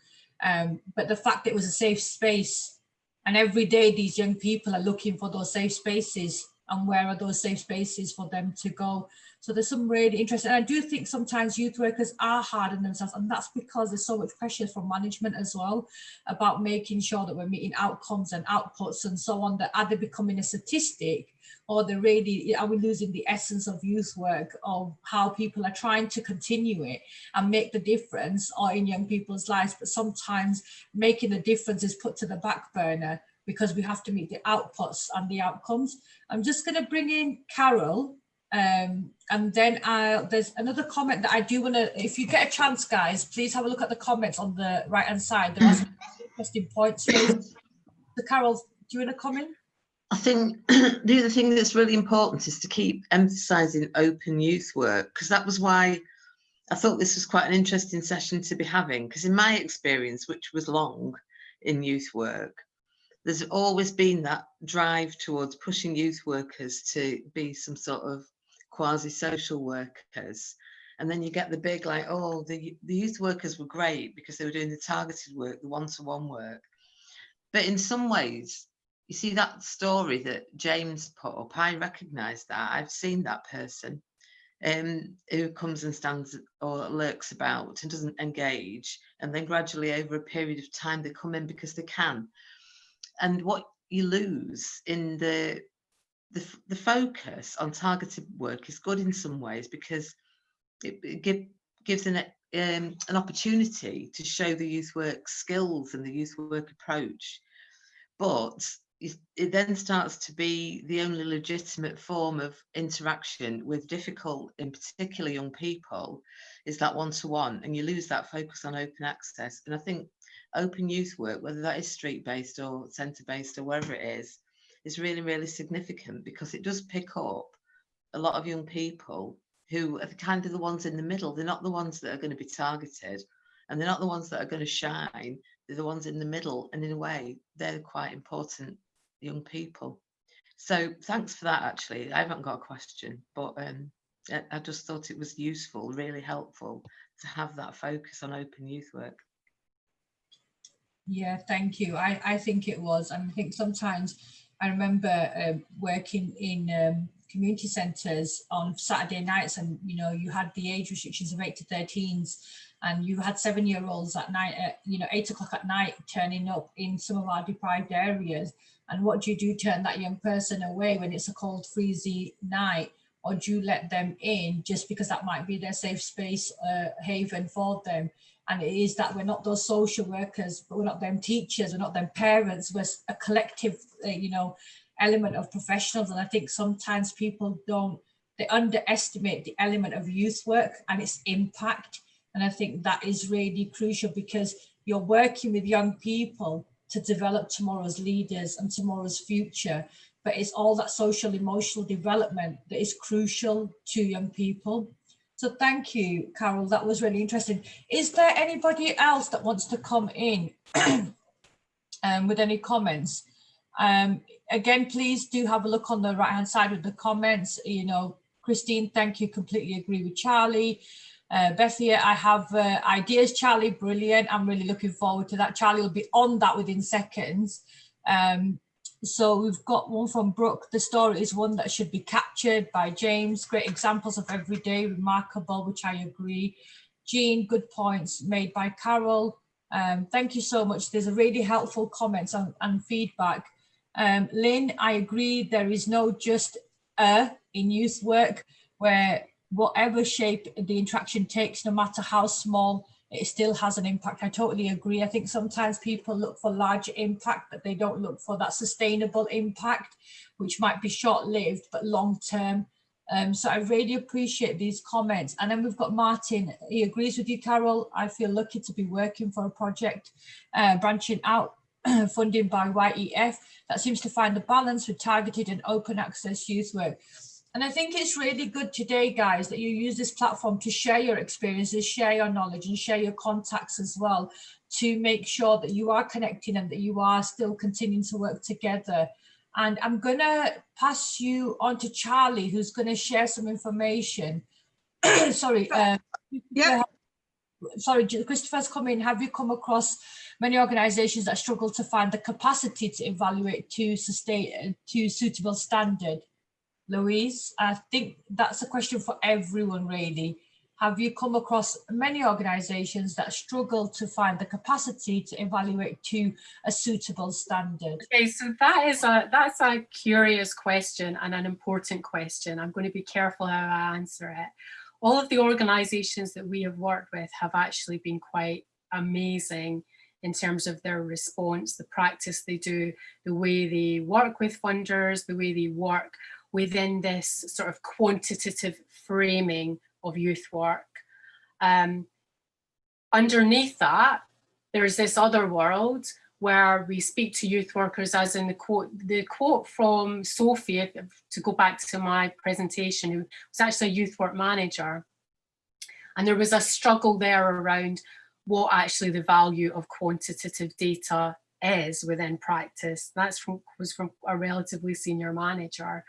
But the fact that it was a safe space, and every day these young people are looking for those safe spaces, and where are those safe spaces for them to go? So there's some really interesting, and I do think sometimes youth workers are hard on themselves, and that's because there's so much pressure from management as well about making sure that we're meeting outcomes and outputs and so on, that are they becoming a statistic, or are we losing the essence of youth work, of how people are trying to continue it and make the difference or in young people's lives, but sometimes making the difference is put to the back burner because we have to meet the outputs and the outcomes. I'm just going to bring in Carol, and then there's another comment that I do want to, if you get a chance, guys, please have a look at the comments on the right hand side. There are some interesting points raised. So Carol, do you want to come in? I think the other thing that's really important is to keep emphasising open youth work, because that was why I thought this was quite an interesting session to be having, because in my experience, which was long in youth work, there's always been that drive towards pushing youth workers to be some sort of quasi-social workers. And then you get the big like, oh, the youth workers were great because they were doing the targeted work, the one-to-one work. But in some ways, you see that story that James put up, I recognise that. I've seen that person who comes and stands or lurks about and doesn't engage. And then gradually over a period of time, they come in because they can. And what you lose in the focus on targeted work is good in some ways, because it gives an opportunity to show the youth work skills and the youth work approach. But it then starts to be the only legitimate form of interaction with difficult, in particular young people, is that one-to-one, and you lose that focus on open access. And I think open youth work, whether that is street-based or centre-based or wherever it is really, really significant, because it does pick up a lot of young people who are kind of the ones in the middle. They're not the ones that are going to be targeted, and they're not the ones that are going to shine. They're the ones in the middle, and in a way, they're quite important young people. So thanks for that, actually. I haven't got a question, but I just thought it was useful, really helpful to have that focus on open youth work. Yeah, thank you. I think it was. And I think sometimes I remember working in community centres on Saturday nights, and you had the age restrictions of 8 to 13s, and you had 7-year-olds at night, 8 o'clock at night, turning up in some of our deprived areas. And what do? Turn that young person away when it's a cold, freezy night, or do you let them in just because that might be their safe space, haven for them? And it is that we're not those social workers, but we're not them teachers, we're not them parents, we're a collective, element of professionals. And I think sometimes people they underestimate the element of youth work and its impact. And I think that is really crucial, because you're working with young people to develop tomorrow's leaders and tomorrow's future. But it's all that social emotional development that is crucial to young people. So thank you, Carol. That was really interesting. Is there anybody else that wants to come in with any comments? Again, please do have a look on the right-hand side of the comments. Christine, thank you. Completely agree with Charlie. Bethia, I have ideas. Charlie, brilliant. I'm really looking forward to that. Charlie will be on that within seconds. So we've got one from Brooke. The story is one that should be captured by James. Great examples of everyday, remarkable, which I agree. Jean, good points made by Carol. Thank you so much. There's a really helpful comments and feedback. Lynn, I agree. There is no just in youth work, where whatever shape the interaction takes, no matter how small, it still has an impact. I totally agree. I think sometimes people look for larger impact, but they don't look for that sustainable impact, which might be short-lived but long-term. So I really appreciate these comments. And then we've got Martin. He agrees with you, Carol. I feel lucky to be working for a project branching out funding by YEF that seems to find the balance with targeted and open access youth work. And I think it's really good today, guys, that you use this platform to share your experiences, share your knowledge and share your contacts as well, to make sure that you are connecting and that you are still continuing to work together. And I'm going to pass you on to Charlie, who's going to share some information. Sorry. Yeah. Sorry, Christopher's come in. Have you come across many organisations that struggle to find the capacity to evaluate to suitable standard? Louise, I think that's a question for everyone, really. Have you come across many organisations that struggle to find the capacity to evaluate to a suitable standard? Okay, so that's a curious question and an important question. I'm going to be careful how I answer it. All of the organisations that we have worked with have actually been quite amazing in terms of their response, the practice they do, the way they work with funders, the way they work within this sort of quantitative framing of youth work. Underneath that, there's this other world where we speak to youth workers, as in the quote from Sophie, to go back to my presentation, who was actually a youth work manager. And there was a struggle there around what actually the value of quantitative data is within practice. Was from a relatively senior manager.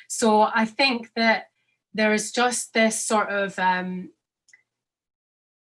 So I think that there is just this sort of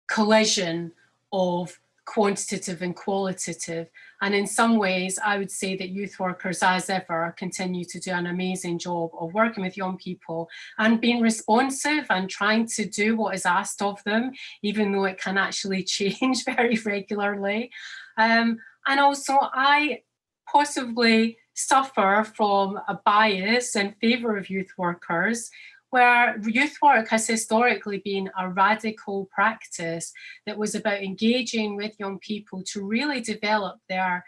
collision of quantitative and qualitative. And in some ways, I would say that youth workers, as ever, continue to do an amazing job of working with young people and being responsive and trying to do what is asked of them, even though it can actually change very regularly. And also, I possibly suffer from a bias in favour of youth workers, where youth work has historically been a radical practice that was about engaging with young people to really develop their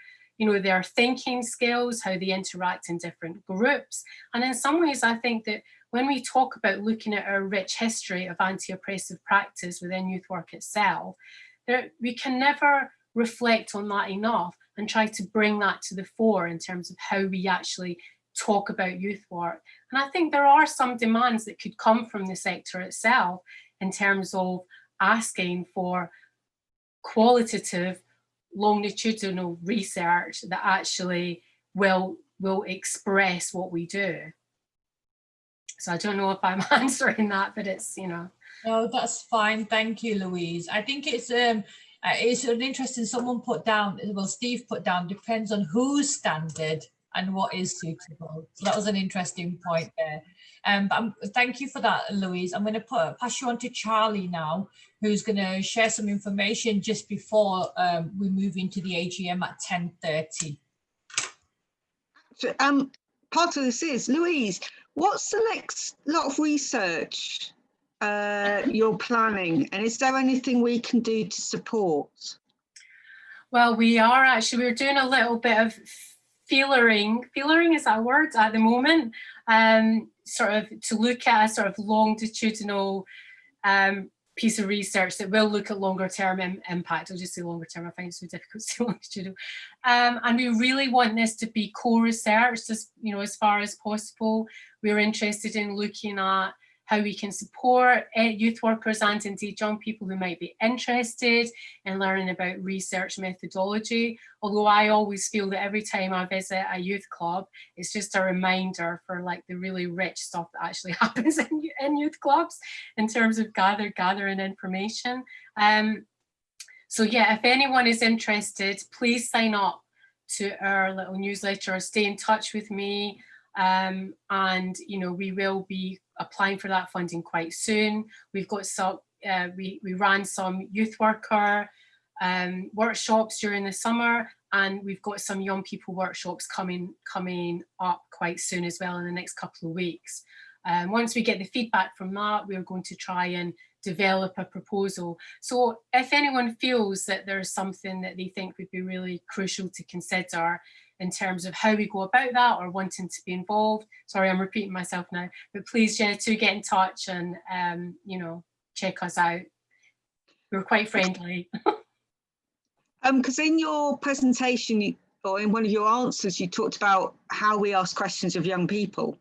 thinking skills, how they interact in different groups. And in some ways, I think that when we talk about looking at our rich history of anti-oppressive practice within youth work itself, we can never reflect on that enough and try to bring that to the fore in terms of how we actually talk about youth work. And I think there are some demands that could come from the sector itself in terms of asking for qualitative, longitudinal research that actually will express what we do. So I don't know if I'm answering that, but it's, No, that's fine. Thank you, Louise. I think it's an interesting, someone put down, well, Steve put down, depends on whose standard and what is suitable. So that was an interesting point there. But thank you for that, Louise. I'm going to pass you on to Charlie now, who's going to share some information just before we move into the AGM at 10:30. So, part of this is, Louise, what's the next lot of research you're planning? And is there anything we can do to support? Well, we're doing a little bit of feelering is that a word at the moment, sort of to look at a sort of longitudinal piece of research that will look at longer term impact. I'll just say longer term, I find it so difficult to say longitudinal. And we really want this to be co-researched, as far as possible. We're interested in looking at how we can support youth workers and indeed young people who might be interested in learning about research methodology. Although I always feel that every time I visit a youth club, it's just a reminder for like the really rich stuff that actually happens in youth clubs in terms of gathering information. So yeah, if anyone is interested, please sign up to our little newsletter or stay in touch with me. And we will be applying for that funding quite soon. We've got some, we ran some youth worker workshops during the summer, and we've got some young people workshops coming up quite soon as well in the next couple of weeks. Once we get the feedback from that, we're going to try and develop a proposal. So if anyone feels that there's something that they think would be really crucial to consider in terms of how we go about that, or wanting to be involved, sorry, I'm repeating myself now, but please, to get in touch and, you know, check us out. We're quite friendly. Because in your presentation, or in one of your answers, you talked about how we ask questions of young people.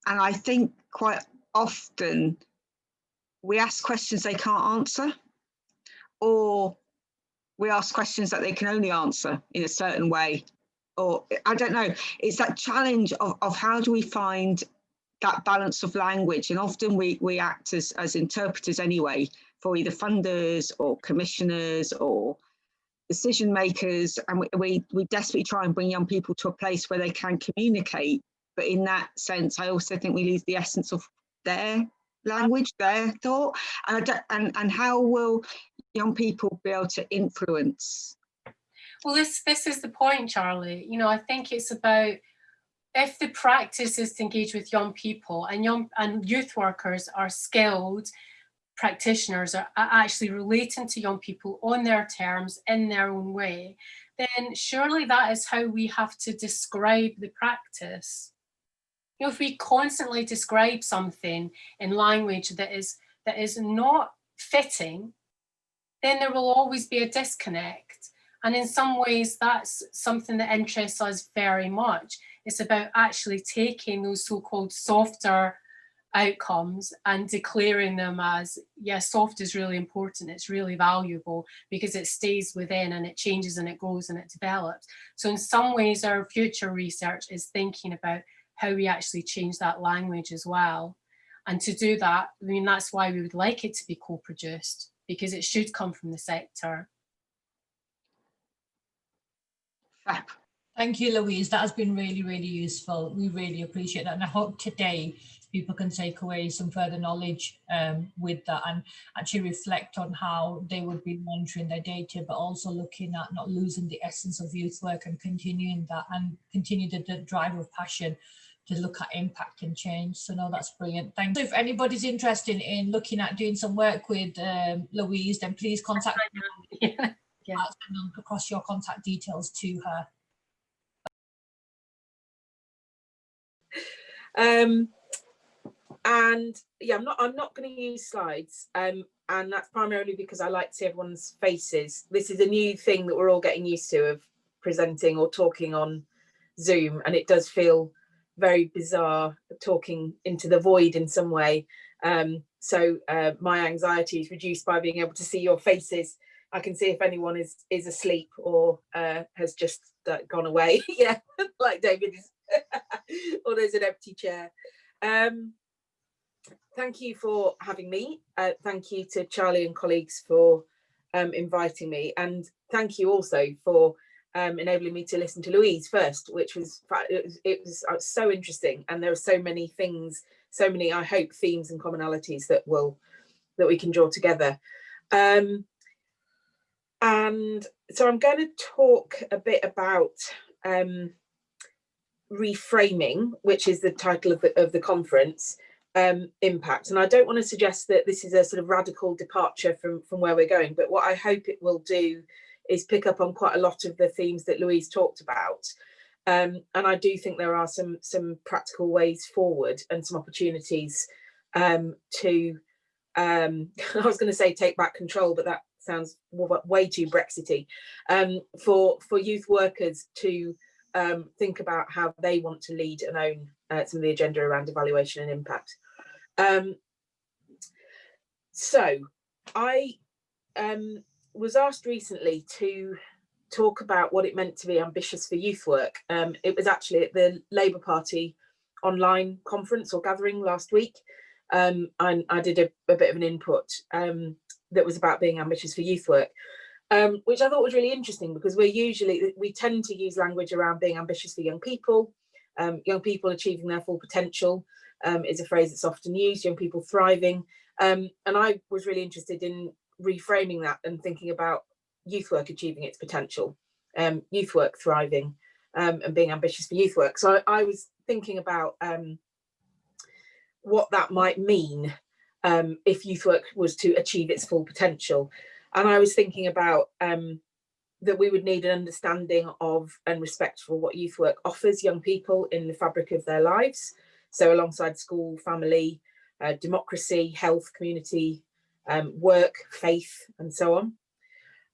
And I think quite often we ask questions they can't answer, or we ask questions that they can only answer in a certain way. Or I don't know, it's that challenge of how do we find that balance of language? And often we act as interpreters anyway, for either funders or commissioners or decision makers, and we desperately try and bring young people to a place where they can communicate. But in that sense, I also think we lose the essence of their language, their thought, and how will young people be able to influence? Well, this is the point, Charlie. You know, I think it's about, if the practice is to engage with young people, and youth workers are skilled practitioners, are actually relating to young people on their terms, in their own way, then surely that is how we have to describe the practice. You know, if we constantly describe something in language that is not fitting, then there will always be a disconnect. And in some ways, that's something that interests us very much. It's about actually taking those so-called softer outcomes and declaring them as, yes, soft is really important, it's really valuable because it stays within and it changes and it grows and it develops. So in some ways, our future research is thinking about how we actually change that language as well. And to do that, I mean, that's why we would like it to be co-produced, because it should come from the sector. Thank you, Louise. That has been really, really useful. We really appreciate that. And I hope today people can take away some further knowledge with that, and actually reflect on how they would be monitoring their data, but also looking at not losing the essence of youth work and continuing that, and continue the drive of passion to look at impact and change. So no, that's brilliant. Thanks. So if anybody's interested in looking at doing some work with Louise, then please contact me. Yeah. I'll send across your contact details to her. And yeah, I'm not going to use slides, and that's primarily because I like to see everyone's faces. This is a new thing that we're all getting used to, of presenting or talking on Zoom, and it does feel very bizarre talking into the void in some way. So my anxiety is reduced by being able to see your faces. I can see if anyone is asleep or has just gone away. Yeah, like David is, or there's an empty chair. Thank you for having me. Thank you to Charlie and colleagues for inviting me, and thank you also for enabling me to listen to Louise first, which was it was so interesting, and there are so many things, so many, I hope, themes and commonalities that we can draw together. And so I'm going to talk a bit about reframing, which is the title of the conference, impact. And I don't want to suggest that this is a sort of radical departure from where we're going, but what I hope it will do is pick up on quite a lot of the themes that Louise talked about. And I do think there are some practical ways forward and some opportunities to, I was going to say take back control, but that sounds way too Brexity, for youth workers to think about how they want to lead and own some of the agenda around evaluation and impact. So I was asked recently to talk about what it meant to be ambitious for youth work. It was actually at the Labour Party online conference or gathering last week. And I did a bit of an input that was about being ambitious for youth work, which I thought was really interesting, because we tend to use language around being ambitious for young people. Young people achieving their full potential is a phrase that's often used, young people thriving. And I was really interested in reframing that and thinking about youth work achieving its potential, youth work thriving, and being ambitious for youth work. So I was thinking about what that might mean if youth work was to achieve its full potential. And I was thinking about that we would need an understanding of and respect for what youth work offers young people in the fabric of their lives. So alongside school, family, democracy, health, community, work, faith, and so on.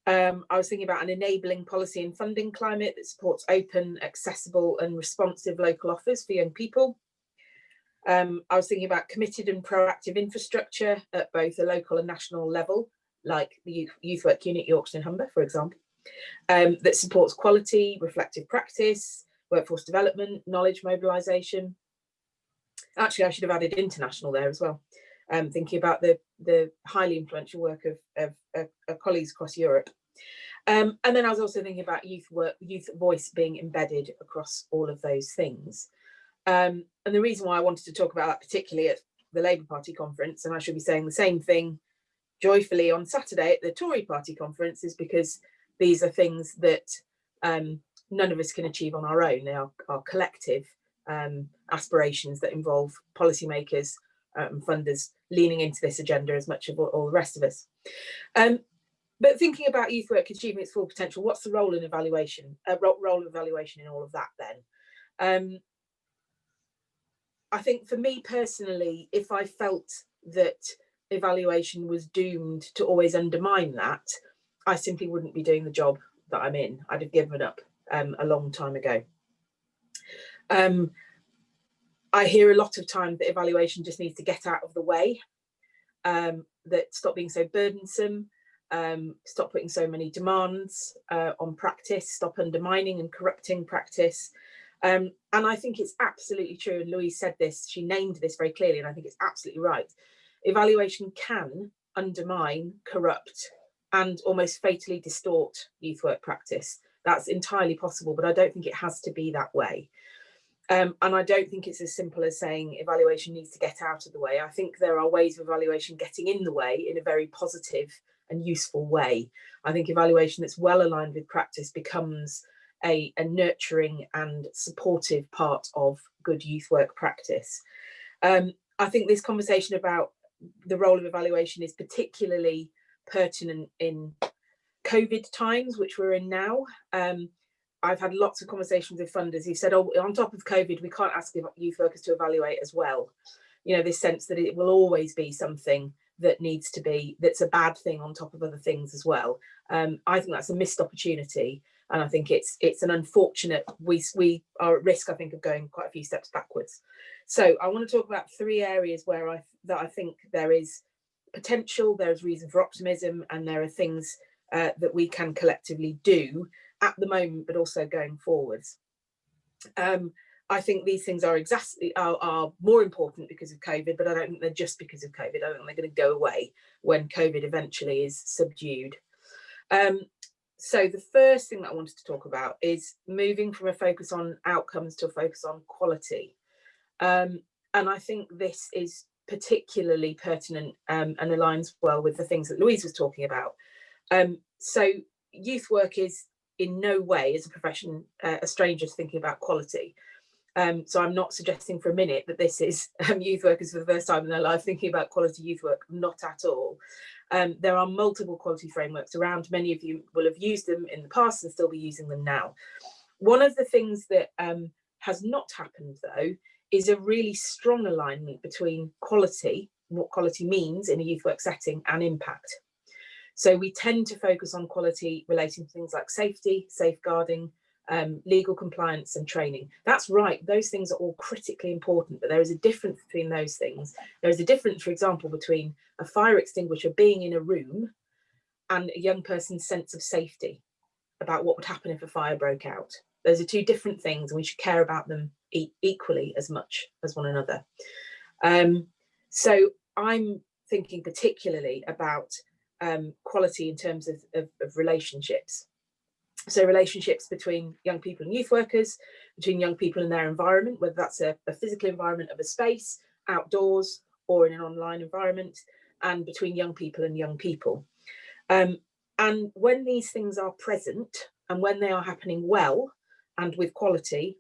I was thinking about an enabling policy and funding climate that supports open, accessible and responsive local offers for young people. I was thinking about committed and proactive infrastructure at both a local and national level, like the Youth Work Unit Yorkshire and Humber, for example, that supports quality, reflective practice, workforce development, knowledge mobilisation. Actually, I should have added international there as well. Thinking about the highly influential work of colleagues across Europe. And then I was also thinking about youth voice being embedded across all of those things. And the reason why I wanted to talk about that particularly at the Labour Party conference, and I should be saying the same thing joyfully on Saturday at the Tory Party conference, is because these are things that none of us can achieve on our own. They are collective aspirations that involve policymakers and funders leaning into this agenda as much as all the rest of us. But thinking about youth work achieving its full potential, what's the role in evaluation? Role of evaluation in all of that then? I think for me personally, if I felt that evaluation was doomed to always undermine that, I simply wouldn't be doing the job that I'm in. I'd have given up a long time ago. I hear a lot of time that evaluation just needs to get out of the way, that stop being so burdensome, stop putting so many demands on practice, stop undermining and corrupting practice. And I think it's absolutely true, and Louise said this, she named this very clearly, and I think it's absolutely right. Evaluation can undermine, corrupt, and almost fatally distort youth work practice. That's entirely possible, but I don't think it has to be that way. And I don't think it's as simple as saying evaluation needs to get out of the way. I think there are ways of evaluation getting in the way in a very positive and useful way. I think evaluation that's well aligned with practice becomes a nurturing and supportive part of good youth work practice. I think this conversation about the role of evaluation is particularly pertinent in COVID times, which we're in now. I've had lots of conversations with funders who said, oh, on top of COVID, we can't ask youth workers to evaluate as well. You know, this sense that it will always be something that needs to be, that's a bad thing on top of other things as well. I think that's a missed opportunity. And I think it's an unfortunate, we are at risk, I think, of going quite a few steps backwards. So I want to talk about 3 areas where I think there is potential, there's reason for optimism, and there are things that we can collectively do at the moment, but also going forwards. I think these things are more important because of COVID, but I don't think they're just because of COVID. I don't think they're going to go away when COVID eventually is subdued. So the first thing that I wanted to talk about is moving from a focus on outcomes to a focus on quality. And I think this is particularly pertinent and aligns well with the things that Louise was talking about. So youth work is in no way as a profession a stranger to thinking about quality. So I'm not suggesting for a minute that this is youth workers for the first time in their life thinking about quality youth work, not at all. There are multiple quality frameworks around. Many of you will have used them in the past and still be using them now. One of the things that has not happened, though, is a really strong alignment between quality, what quality means in a youth work setting, and impact. So we tend to focus on quality relating to things like safety, safeguarding, legal compliance and training. That's right, those things are all critically important, but there is a difference between those things. There is a difference, for example, between a fire extinguisher being in a room and a young person's sense of safety about what would happen if a fire broke out. Those are 2 different things, and we should care about them equally as much as one another. So I'm thinking particularly about quality in terms of relationships. So relationships between young people and youth workers, between young people and their environment, whether that's a physical environment of a space, outdoors, or in an online environment, and between young people and young people. And when these things are present and when they are happening well and with quality,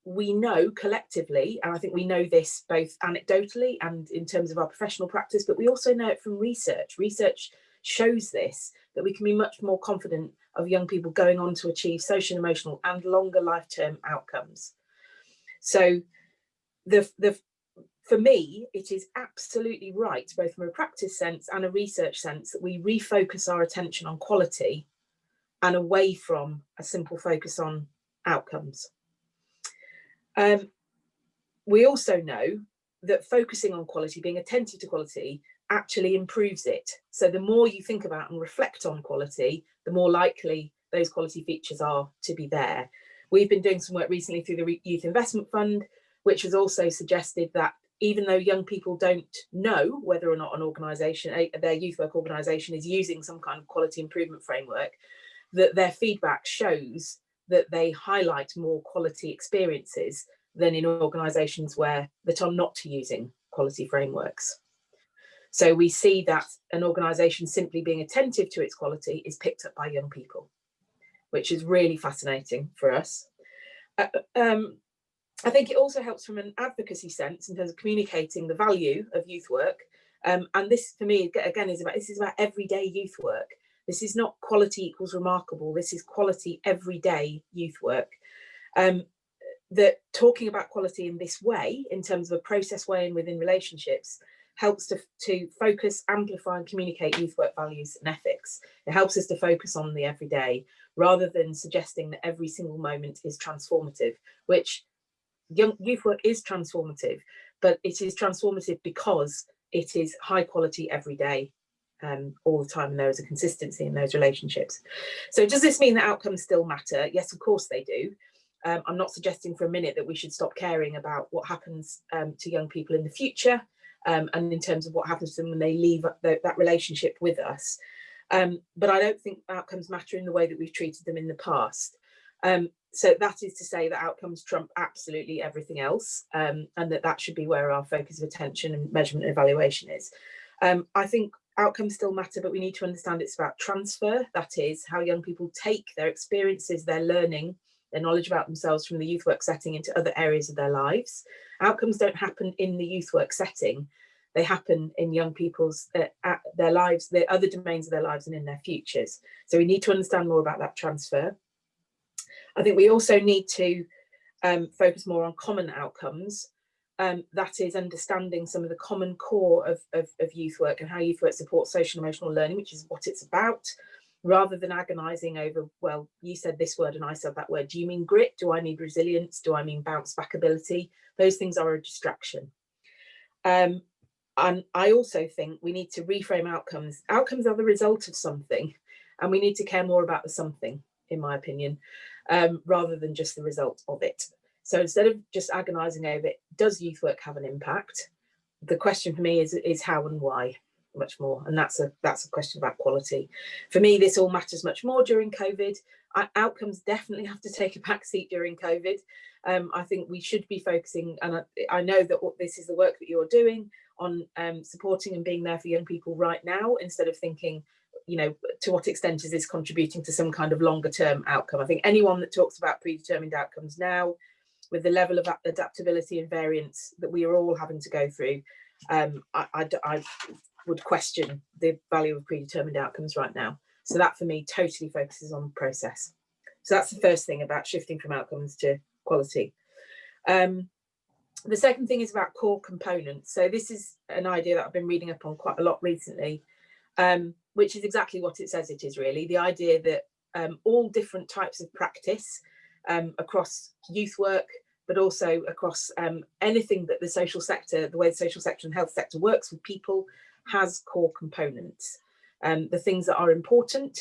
we know collectively, and I think we know this both anecdotally and in terms of our professional practice, but we also know it from research. Research shows this, that we can be much more confident of young people going on to achieve social, emotional and longer lifetime outcomes. So for me, it is absolutely right, both from a practice sense and a research sense, that we refocus our attention on quality and away from a simple focus on outcomes. We also know that focusing on quality, being attentive to quality, actually improves it. So the more you think about and reflect on quality, the more likely those quality features are to be there. We've been doing some work recently through the Youth Investment Fund, which has also suggested that even though young people don't know whether or not an organisation, their youth work organisation, is using some kind of quality improvement framework, that their feedback shows that they highlight more quality experiences than in organisations that are not using quality frameworks. So we see that an organisation simply being attentive to its quality is picked up by young people, which is really fascinating for us. I think it also helps from an advocacy sense in terms of communicating the value of youth work. And this, for me, again, is about everyday youth work. This is not quality equals remarkable. This is quality everyday youth work. That talking about quality in this way, in terms of a process way and within relationships, helps to focus, amplify and communicate youth work values and ethics. It helps us to focus on the everyday rather than suggesting that every single moment is transformative, which youth work is transformative, but it is transformative because it is high quality every day, all the time, and there is a consistency in those relationships. So does this mean that outcomes still matter? Yes, of course they do. I'm not suggesting for a minute that we should stop caring about what happens to young people in the future, and in terms of what happens to them when they leave that relationship with us. But I don't think outcomes matter in the way that we've treated them in the past. So that is to say that outcomes trump absolutely everything else, and that should be where our focus of attention and measurement and evaluation is. I think outcomes still matter, but we need to understand it's about transfer. That is how young people take their experiences, their learning, their knowledge about themselves from the youth work setting into other areas of their lives. Outcomes don't happen in the youth work setting. They happen in young people's their lives, the other domains of their lives and in their futures. So we need to understand more about that transfer. I think we also need to focus more on common outcomes. That is understanding some of the common core of youth work and how youth work supports social and emotional learning, which is what it's about, rather than agonising over, well, you said this word and I said that word. Do you mean grit? Do I mean resilience? Do I mean bounce back ability? Those things are a distraction. And I also think we need to reframe outcomes. Outcomes are the result of something, and we need to care more about the something, in my opinion, rather than just the result of it. So instead of just agonising over it, does youth work have an impact? The question for me is how and why, much more, and that's a question about quality. For me, this all matters much more during COVID. Outcomes definitely have to take a backseat during COVID. I think we should be focusing, and I know that this is the work that you're doing on supporting and being there for young people right now, instead of thinking, you know, to what extent is this contributing to some kind of longer term outcome? I think anyone that talks about predetermined outcomes now, with the level of adaptability and variance that we are all having to go through, I would question the value of predetermined outcomes right now. So that for me totally focuses on process. So that's the first thing about shifting from outcomes to quality. The second thing is about core components. So this is an idea that I've been reading up on quite a lot recently, which is exactly what it says it is really. The idea that all different types of practice across youth work, but also across anything that the social sector, the way the social sector and health sector works with people, has core components. The things that are important,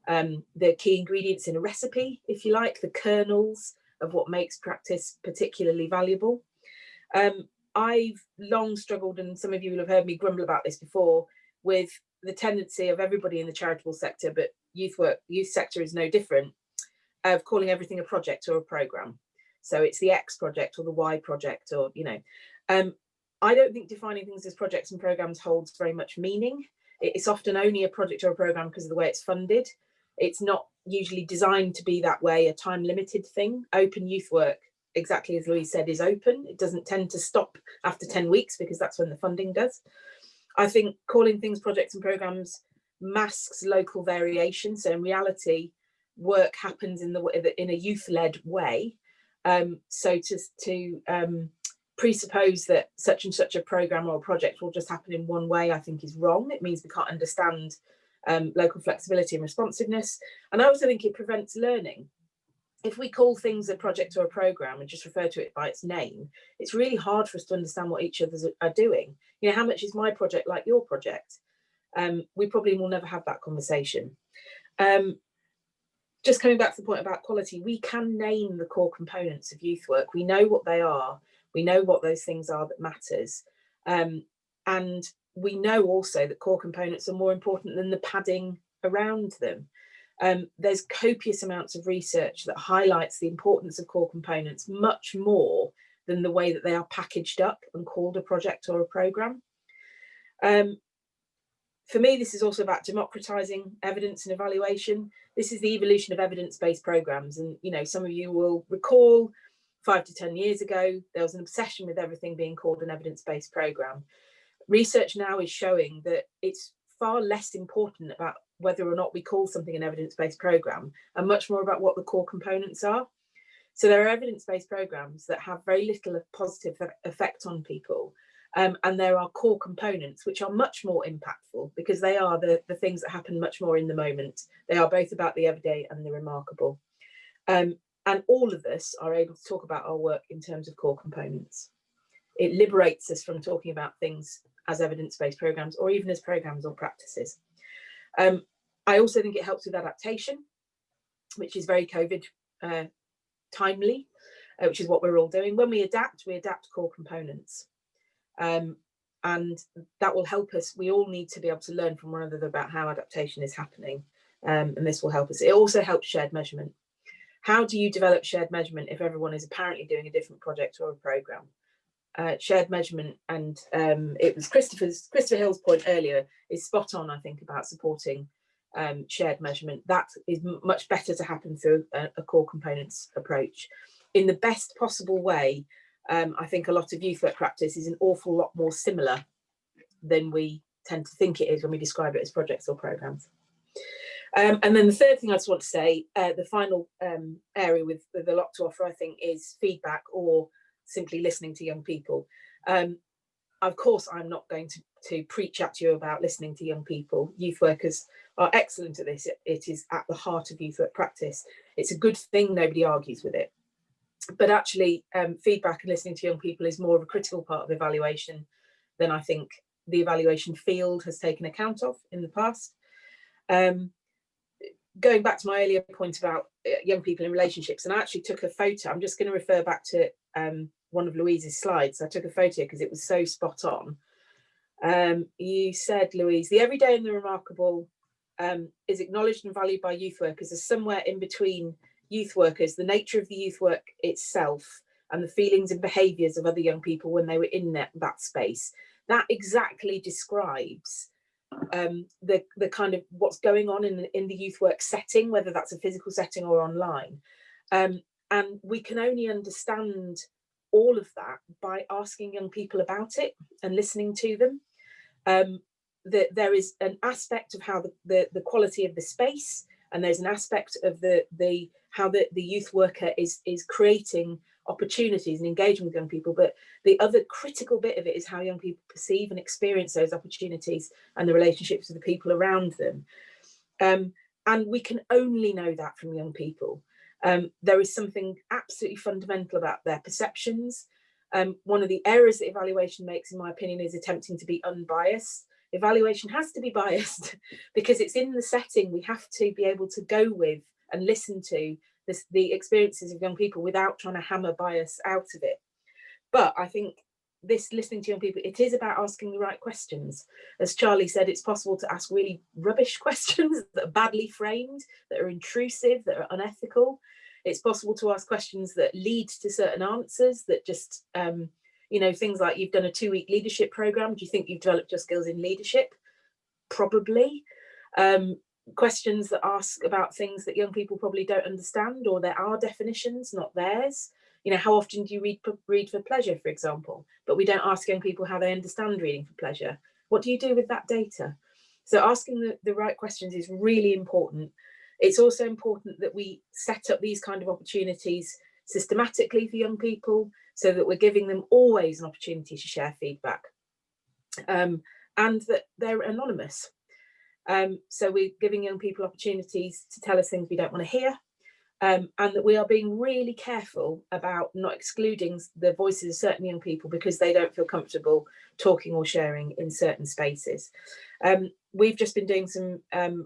the key ingredients in a recipe, if you like, the kernels of what makes practice particularly valuable. I've long struggled, and some of you will have heard me grumble about this before, with the tendency of everybody in the charitable sector, but youth sector is no different, of calling everything a project or a programme. So it's the X project or the Y project, or, you know. I don't think defining things as projects and programmes holds very much meaning. It's often only a project or a programme because of the way it's funded. It's not usually designed to be that way, a time limited thing. Open youth work exactly as Louise said, is open. It doesn't tend to stop after 10 weeks because that's when the funding does. I think calling things projects and programmes masks local variation. So in reality, work happens in a youth-led way. So to presuppose that such and such a programme or a project will just happen in one way, I think is wrong. It means we can't understand local flexibility and responsiveness. And I also think it prevents learning. If we call things a project or a programme and just refer to it by its name, it's really hard for us to understand what each other are doing. You know, how much is my project like your project? We probably will never have that conversation. Just coming back to the point about quality, we can name the core components of youth work. We know what they are. We know what those things are that matters. And we know also that core components are more important than the padding around them. There's copious amounts of research that highlights the importance of core components much more than the way that they are packaged up and called a project or a programme. For me, this is also about democratising evidence and evaluation. This is the evolution of evidence-based programmes. And, you know, some of you will recall 5 to 10 years ago, there was an obsession with everything being called an evidence-based programme. Research now is showing that it's far less important about whether or not we call something an evidence-based programme and much more about what the core components are. So there are evidence-based programmes that have very little positive effect on people. And there are core components which are much more impactful because they are the things that happen much more in the moment. They are both about the everyday and the remarkable. And all of us are able to talk about our work in terms of core components. It liberates us from talking about things as evidence-based programmes or even as programmes or practices. I also think it helps with adaptation, which is very COVID timely, which is what we're all doing. When we adapt core components. And that will help us. We all need to be able to learn from one another about how adaptation is happening. And this will help us. It also helps shared measurement. How do you develop shared measurement if everyone is apparently doing a different project or a programme? Shared measurement, and it was Christopher Hill's point earlier, is spot on, I think, about supporting shared measurement. That is much better to happen through a core components approach. In the best possible way, I think a lot of youth work practice is an awful lot more similar than we tend to think it is when we describe it as projects or programmes. And then the third thing I just want to say, the final area with a lot to offer, I think, is feedback or simply listening to young people. Of course, I'm not going to preach at you about listening to young people. Youth workers are excellent at this. It is at the heart of youth work practice. It's a good thing, nobody argues with it. But actually, feedback and listening to young people is more of a critical part of evaluation than I think the evaluation field has taken account of in the past. Going back to my earlier point about young people in relationships, and I actually took a photo. I'm just going to refer back to one of Louise's slides. I took a photo because it was so spot on. You said, Louise, the everyday and the remarkable is acknowledged and valued by youth workers as somewhere in between youth workers, the nature of the youth work itself, and the feelings and behaviours of other young people when they were in that space. That exactly describes the kind of what's going on in the youth work setting, whether that's a physical setting or online. And we can only understand all of that by asking young people about it and listening to them. There is an aspect of how the quality of the space, and there's an aspect of how the youth worker is creating opportunities and engaging with young people, but the other critical bit of it is how young people perceive and experience those opportunities and the relationships with the people around them. And we can only know that from young people. There is something absolutely fundamental about their perceptions. One of the errors that evaluation makes, in my opinion, is attempting to be unbiased. Evaluation has to be biased because it's in the setting. We have to be able to go with and listen to the experiences of young people without trying to hammer bias out of it. But I think this listening to young people, it is about asking the right questions. As Charlie said, it's possible to ask really rubbish questions that are badly framed, that are intrusive, that are unethical. It's possible to ask questions that lead to certain answers that just, things like, you've done a 2-week leadership program. Do you think you've developed your skills in leadership? Probably. Questions that ask about things that young people probably don't understand, or there are definitions, not theirs. You know, how often do you read for pleasure, for example? But we don't ask young people how they understand reading for pleasure. What do you do with that data? So asking the right questions is really important. It's also important that we set up these kind of opportunities systematically for young people, so that we're giving them always an opportunity to share feedback, and that they're anonymous. So we're giving young people opportunities to tell us things we don't want to hear, and that we are being really careful about not excluding the voices of certain young people because they don't feel comfortable talking or sharing in certain spaces. We've just been doing some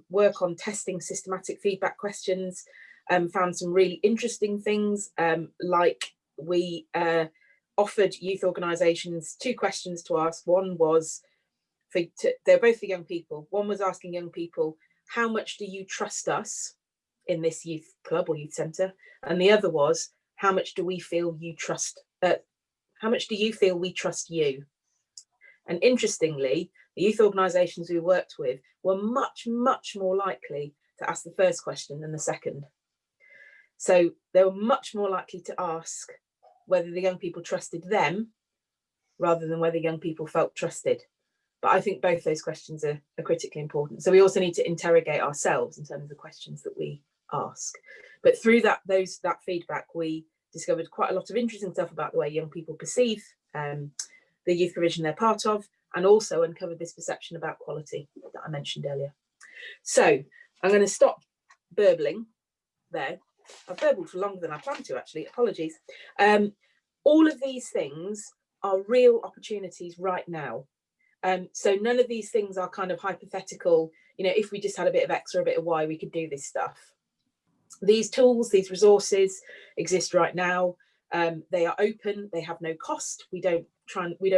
work on testing systematic feedback questions, found some really interesting things, like we offered youth organisations 2 questions to ask. One was, they're both for young people. One was asking young people, how much do you trust us in this youth club or youth centre? And the other was, how much do we feel you trust, how much do you feel we trust you? And interestingly, the youth organisations we worked with were much, much more likely to ask the first question than the second. So they were much more likely to ask whether the young people trusted them rather than whether young people felt trusted. But I think both those questions are critically important. So we also need to interrogate ourselves in terms of the questions that we ask. But through that feedback, we discovered quite a lot of interesting stuff about the way young people perceive the youth provision they're part of, and also uncovered this perception about quality that I mentioned earlier. So I'm going to stop burbling there. I've burbled for longer than I planned to, actually, apologies. All of these things are real opportunities right now. So none of these things are kind of hypothetical, you know, if we just had a bit of X or a bit of Y, we could do this stuff. These tools, these resources exist right now. They are open, they have no cost. We don't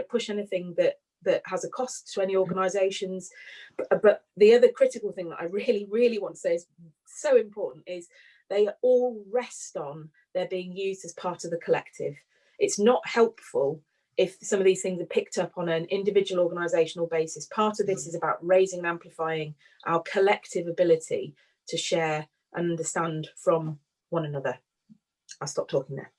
push anything that has a cost to any organisations. But the other critical thing that I really, really want to say is so important is they all rest on their being used as part of the collective. It's not helpful if some of these things are picked up on an individual organisational basis. Part of this is about raising and amplifying our collective ability to share and understand from one another. I'll stop talking there.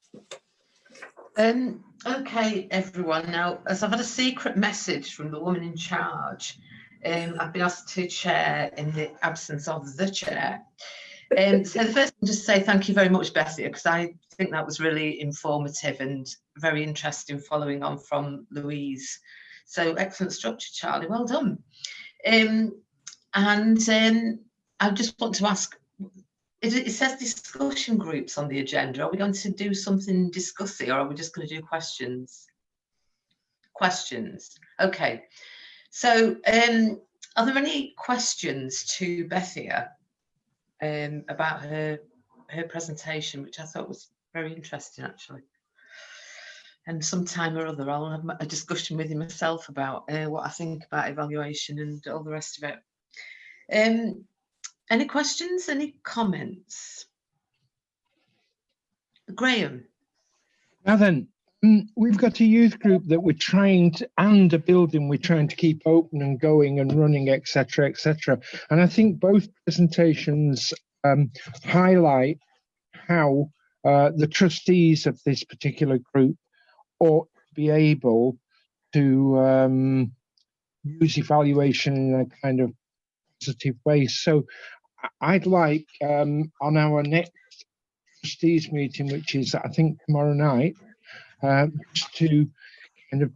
Okay, everyone. Now, as I've had a secret message from the woman in charge, I've been asked to chair in the absence of the chair. So the first thing, just say thank you very much, Bethia, because I think that was really informative and very interesting, following on from Louise. So excellent structure, Charlie. Well done. And I just want to ask, it says discussion groups on the agenda. Are we going to do something discussing, or are we just going to do questions? Questions. Okay. So are there any questions to Bethia about her presentation, which I thought was very interesting, actually? And sometime or other, I'll have a discussion with you myself about what I think about evaluation and all the rest of it. Any questions, any comments? Graham? Now then, we've got a youth group that we're trying to, and a building we're trying to keep open and going and running, etc., etc. And I think both presentations highlight how the trustees of this particular group ought to be able to use evaluation in a kind of positive way. So I'd like on our next trustees meeting, which is I think tomorrow night, just to kind of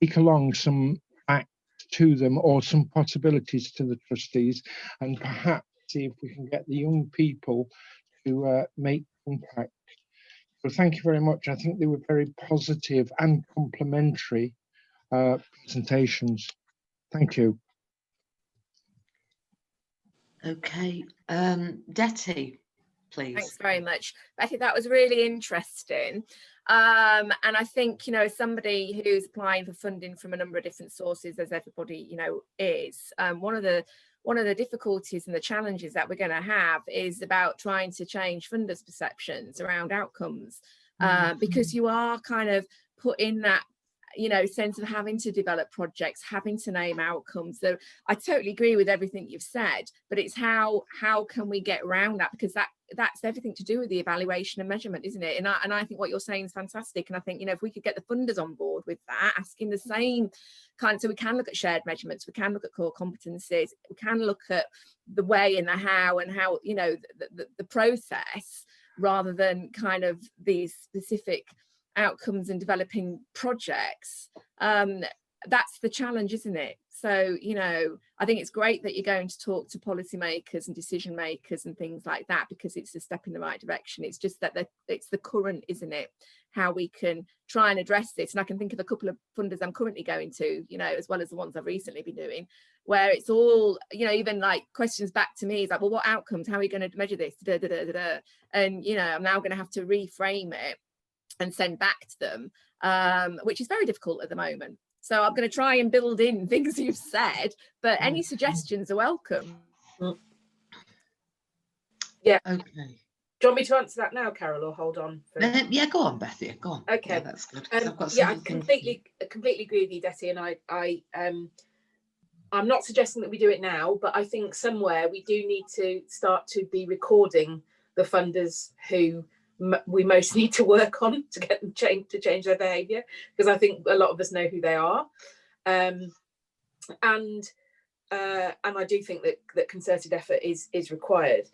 take along some facts to them or some possibilities to the trustees, and perhaps see if we can get the young people to make contact. So thank you very much. I think they were very positive and complimentary presentations. Thank you. Okay, Detty, please. Thanks very much. I think that was really interesting. And I think, you know, as somebody who's applying for funding from a number of different sources, as everybody, you know, is, one of the difficulties and the challenges that we're going to have is about trying to change funders' perceptions around outcomes, because you are kind of put in that you know, sense of having to develop projects, having to name outcomes. So I totally agree with everything you've said, but it's how can we get around that, because that's everything to do with the evaluation and measurement, isn't it? And I think what you're saying is fantastic. And I think, you know, if we could get the funders on board with that, asking the same kind, so we can look at shared measurements, we can look at core competencies, we can look at the way and the how, and how, you know, the process, rather than kind of these specific outcomes and developing projects. That's the challenge, isn't it? So, you know, I think it's great that you're going to talk to policymakers and decision makers and things like that, because it's a step in the right direction. It's just that it's the current, isn't it, how we can try and address this. And I can think of a couple of funders I'm currently going to, you know, as well as the ones I've recently been doing, where it's all, you know, even like questions back to me is like, well, what outcomes, how are we going to measure this, da, da, da, da, da. And, you know, I'm now going to have to reframe it and send back to them, which is very difficult at the moment. So I'm going to try and build in things you've said, but any suggestions are welcome. Yeah. Okay. Do you want me to answer that now, Carol, or hold on? Yeah, go on, Bethia, go on. Okay. Yeah, that's good. I've got yeah, I completely agree with you, Detty, and I'm not suggesting that we do it now, but I think somewhere we do need to start to be recording the funders who we most need to work on to get them to change their behaviour, because I think a lot of us know who they are, and I do think that concerted effort is required.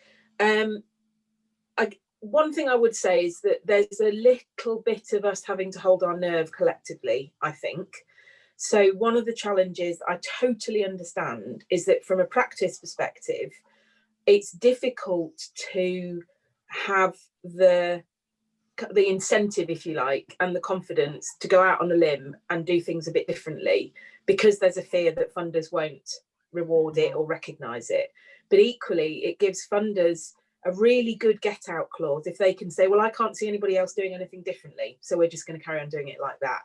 One thing I would say is that there's a little bit of us having to hold our nerve collectively, I think. So one of the challenges I totally understand is that from a practice perspective, it's difficult to have the incentive, if you like, and the confidence to go out on a limb and do things a bit differently, because there's a fear that funders won't reward it or recognise it. But equally, it gives funders a really good get out clause if they can say, well, I can't see anybody else doing anything differently, so we're just going to carry on doing it like that.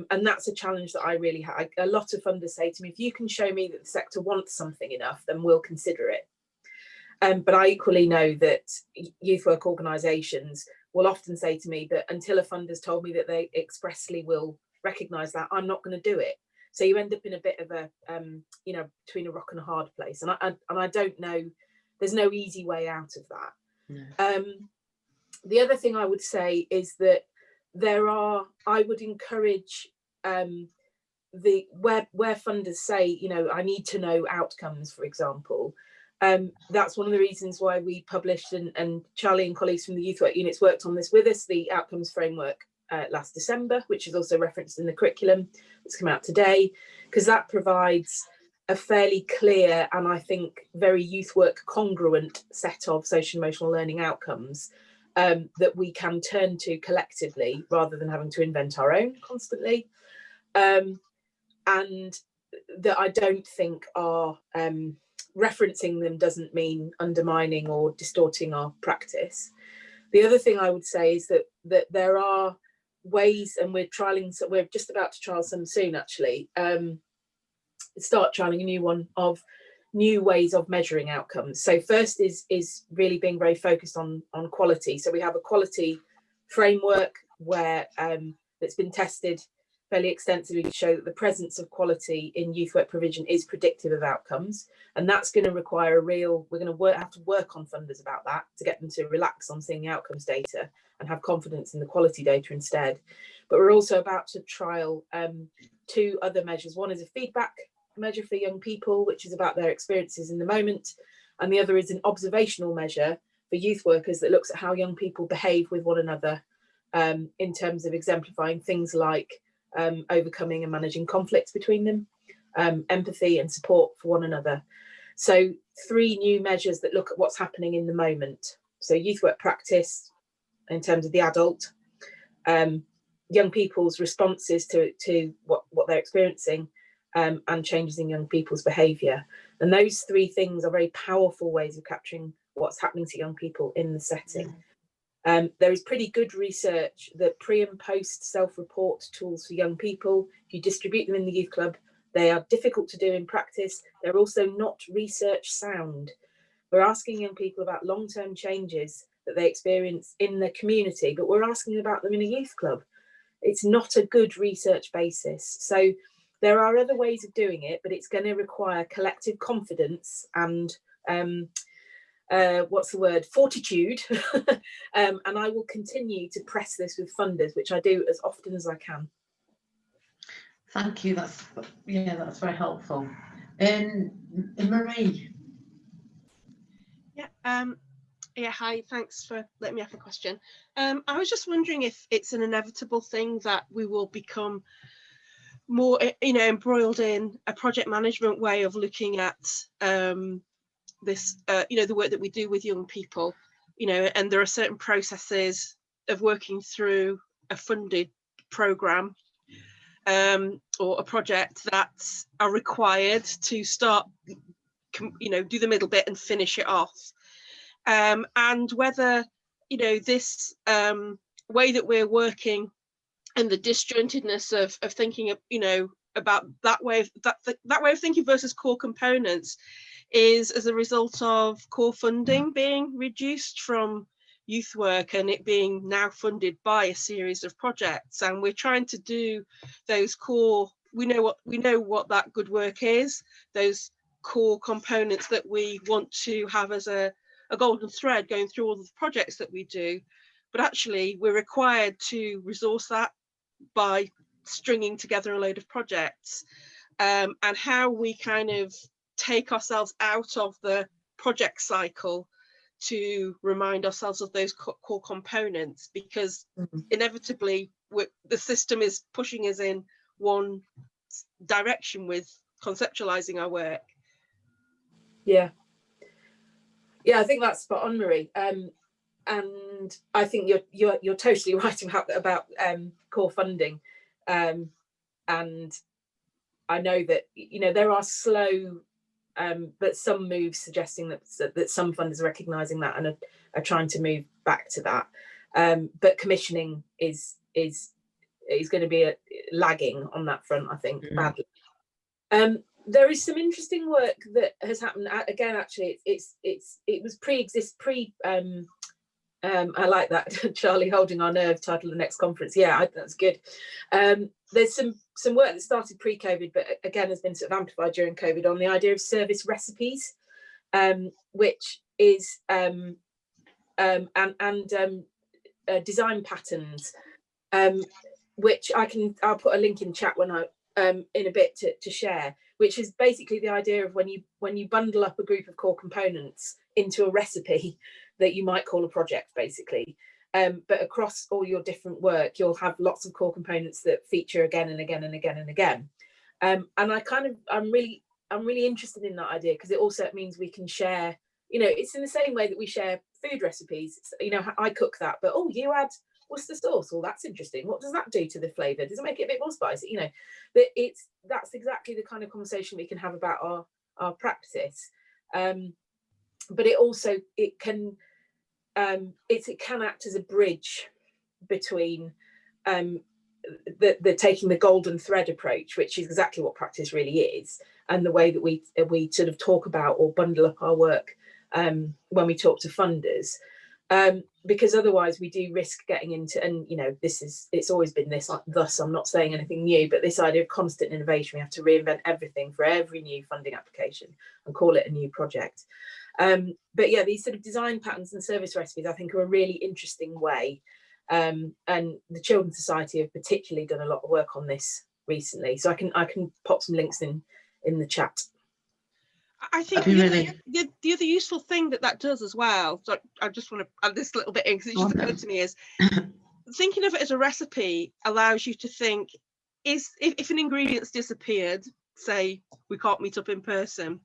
And that's a challenge that I really have. A lot of funders say to me, if you can show me that the sector wants something enough, then we'll consider it. But I equally know that youth work organisations will often say to me that until a funder's told me that they expressly will recognise that, I'm not going to do it. So you end up in a bit of a, you know, between a rock and a hard place. And I don't know, there's no easy way out of that. No. The other thing I would say is that I would encourage where funders say, you know, I need to know outcomes, for example. That's one of the reasons why we published, and Charlie and colleagues from the Youth Work Units worked on this with us, the outcomes framework last December, which is also referenced in the curriculum that's come out today, because that provides a fairly clear and I think very youth work congruent set of social emotional learning outcomes that we can turn to collectively rather than having to invent our own constantly, and that I don't think are referencing them doesn't mean undermining or distorting our practice. The other thing I would say is that there are ways, and we're just about to trial some soon actually, start trialing a new one of new ways of measuring outcomes. So first is really being very focused on quality. So we have a quality framework where that's been tested fairly extensively to show that the presence of quality in youth work provision is predictive of outcomes, and that's going to require we're going to have to work on funders about that to get them to relax on seeing the outcomes data and have confidence in the quality data instead. But we're also about to trial two other measures. One is a feedback measure for young people, which is about their experiences in the moment, and the other is an observational measure for youth workers that looks at how young people behave with one another in terms of exemplifying things like overcoming and managing conflicts between them, empathy and support for one another. So 3 new measures that look at what's happening in the moment. So youth work practice in terms of the adult, young people's responses to what they're experiencing, and changes in young people's behaviour. And those 3 things are very powerful ways of capturing what's happening to young people in the setting. There is pretty good research that pre and post self-report tools for young people, if you distribute them in the youth club, they are difficult to do in practice. They're also not research sound. We're asking young people about long-term changes that they experience in the community, but we're asking about them in a youth club. it's not a good research basis. So there are other ways of doing it, but it's going to require collective confidence and what's the word, fortitude. And I will continue to press this with funders, which I do as often as I can. Thank you. That's very helpful. Marie. Yeah, hi, thanks for letting me have a question. I was just wondering if it's an inevitable thing that we will become more, embroiled in a project management way of looking at this, the work that we do with young people, and there are certain processes of working through a funded programme or a project that are required to start, do the middle bit and finish it off. And whether, this way that we're working and the disjointedness of thinking of, about that way of thinking versus core components is as a result of core funding being reduced from youth work and it being now funded by a series of projects. And we're trying to do those core, we know what that good work is, those core components that we want to have as a golden thread going through all of the projects that we do, but actually we're required to resource that by stringing together a load of projects, and how we kind of take ourselves out of the project cycle to remind ourselves of those core components, because inevitably the system is pushing us in one direction with conceptualizing our work. Yeah, I think that's spot on, Marie. And I think you're totally right about core funding. And I know that there are slow, but some moves suggesting that some funders are recognising that and are trying to move back to that. But commissioning is going to be lagging on that front, I think, badly. There is some interesting work that has happened. Again, actually, it was I like that, Charlie, holding our nerve title of the next conference. Yeah, that's good. There's some work that started pre-COVID, but again has been sort of amplified during COVID on the idea of service recipes, which is design patterns, which I'll put a link in chat when in a bit to share, which is basically the idea of when you bundle up a group of core components into a recipe that you might call a project, basically. But across all your different work, you'll have lots of core components that feature again and again and again and again. And I'm really interested in that idea, because it also means we can share, it's in the same way that we share food recipes. It's, I cook that, but oh, you add Worcester sauce. Well, that's interesting. What does that do to the flavour? Does it make it a bit more spicy? But that's exactly the kind of conversation we can have about our practice. But it can act as a bridge between the taking the golden thread approach, which is exactly what practice really is, and the way that we sort of talk about or bundle up our work when we talk to funders. Because otherwise we do risk getting into, and it's always been this, thus I'm not saying anything new, but this idea of constant innovation. We have to reinvent everything for every new funding application and call it a new project. But yeah, these sort of design patterns and service recipes, I think, are a really interesting way. And the Children's Society have particularly done a lot of work on this recently. So I can pop some links in the chat. I think the other useful thing that does as well, so I just want to add this little bit in because it just occurred to me, is thinking of it as a recipe allows you to think, if an ingredient's disappeared, say we can't meet up in person,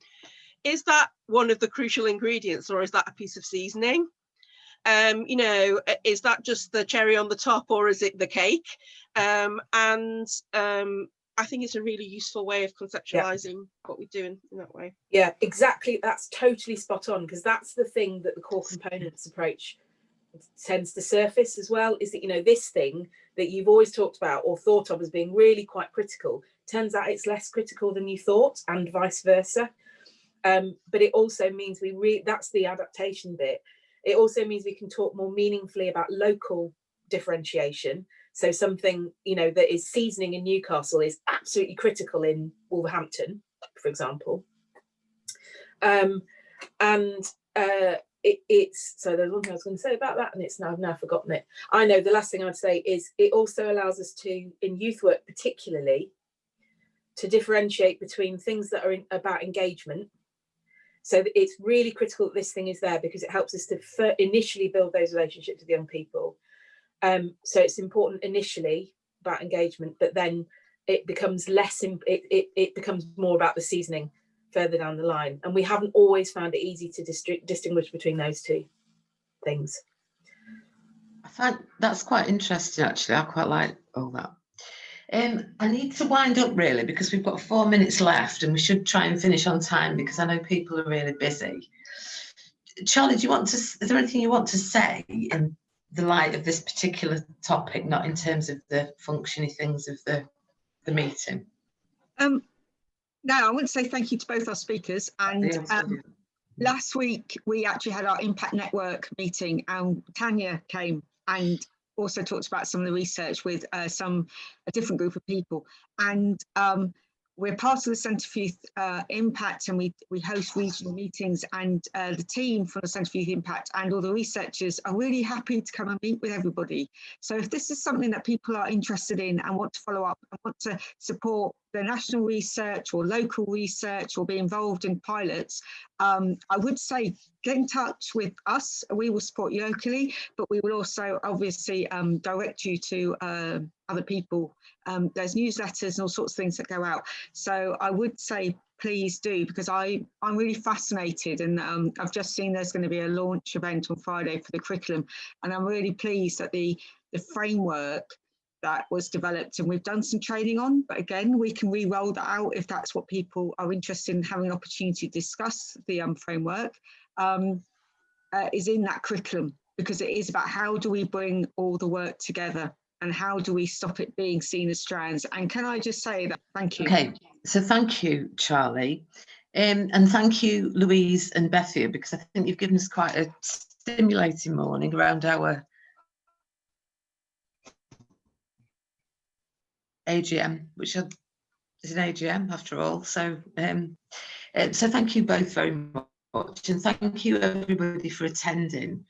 is that one of the crucial ingredients, or is that a piece of seasoning? Is that just the cherry on the top, or is it the cake? I think it's a really useful way of conceptualizing what we do in that way. Yeah, exactly. That's totally spot on, because that's the thing that the core components approach tends to surface as well, is that, this thing that you've always talked about or thought of as being really quite critical, turns out it's less critical than you thought, and vice versa. But it also means that's the adaptation bit. It also means we can talk more meaningfully about local differentiation. So something, you know, that is seasoning in Newcastle is absolutely critical in Wolverhampton, for example. It's so there's one thing I was going to say about that, and I've now forgotten it. I know the last thing I'd say is it also allows us to, in youth work particularly, to differentiate between things that are about engagement. So it's really critical that this thing is there, because it helps us to initially build those relationships with young people. So it's important initially about engagement, but then it becomes it becomes more about the seasoning further down the line. And we haven't always found it easy to distinguish between those two things. I find that's quite interesting, actually. I quite like all that. I need to wind up really, because we've got 4 minutes left and we should try and finish on time, because I know people are really busy. Charlie, is there anything you want to say in the light of this particular topic, not in terms of the functiony things of the meeting? No, I want to say thank you to both our speakers. And last week we actually had our Impact Network meeting, and Tanya came and also talked about some of the research with a different group of people. And we're part of the Centre for Youth Impact, and we host regional meetings, and the team from the Centre for Youth Impact and all the researchers are really happy to come and meet with everybody. So if this is something that people are interested in and want to follow up and want to support the national research or local research or be involved in pilots, I would say get in touch with us. We will support you locally, but we will also obviously direct you to other people. There's newsletters and all sorts of things that go out. So I would say please do, because I'm really fascinated, and I've just seen there's going to be a launch event on Friday for the curriculum, and I'm really pleased that the framework that was developed and we've done some training on, but again, we can re-roll that out if that's what people are interested in, having an opportunity to discuss the framework, is in that curriculum, because it is about how do we bring all the work together and how do we stop it being seen as strands. And can I just say that, thank you. Okay, so thank you, Charlie. And thank you, Louise and Bethia, because I think you've given us quite a stimulating morning around our AGM, which is an AGM after all. So, so thank you both very much, and thank you everybody for attending.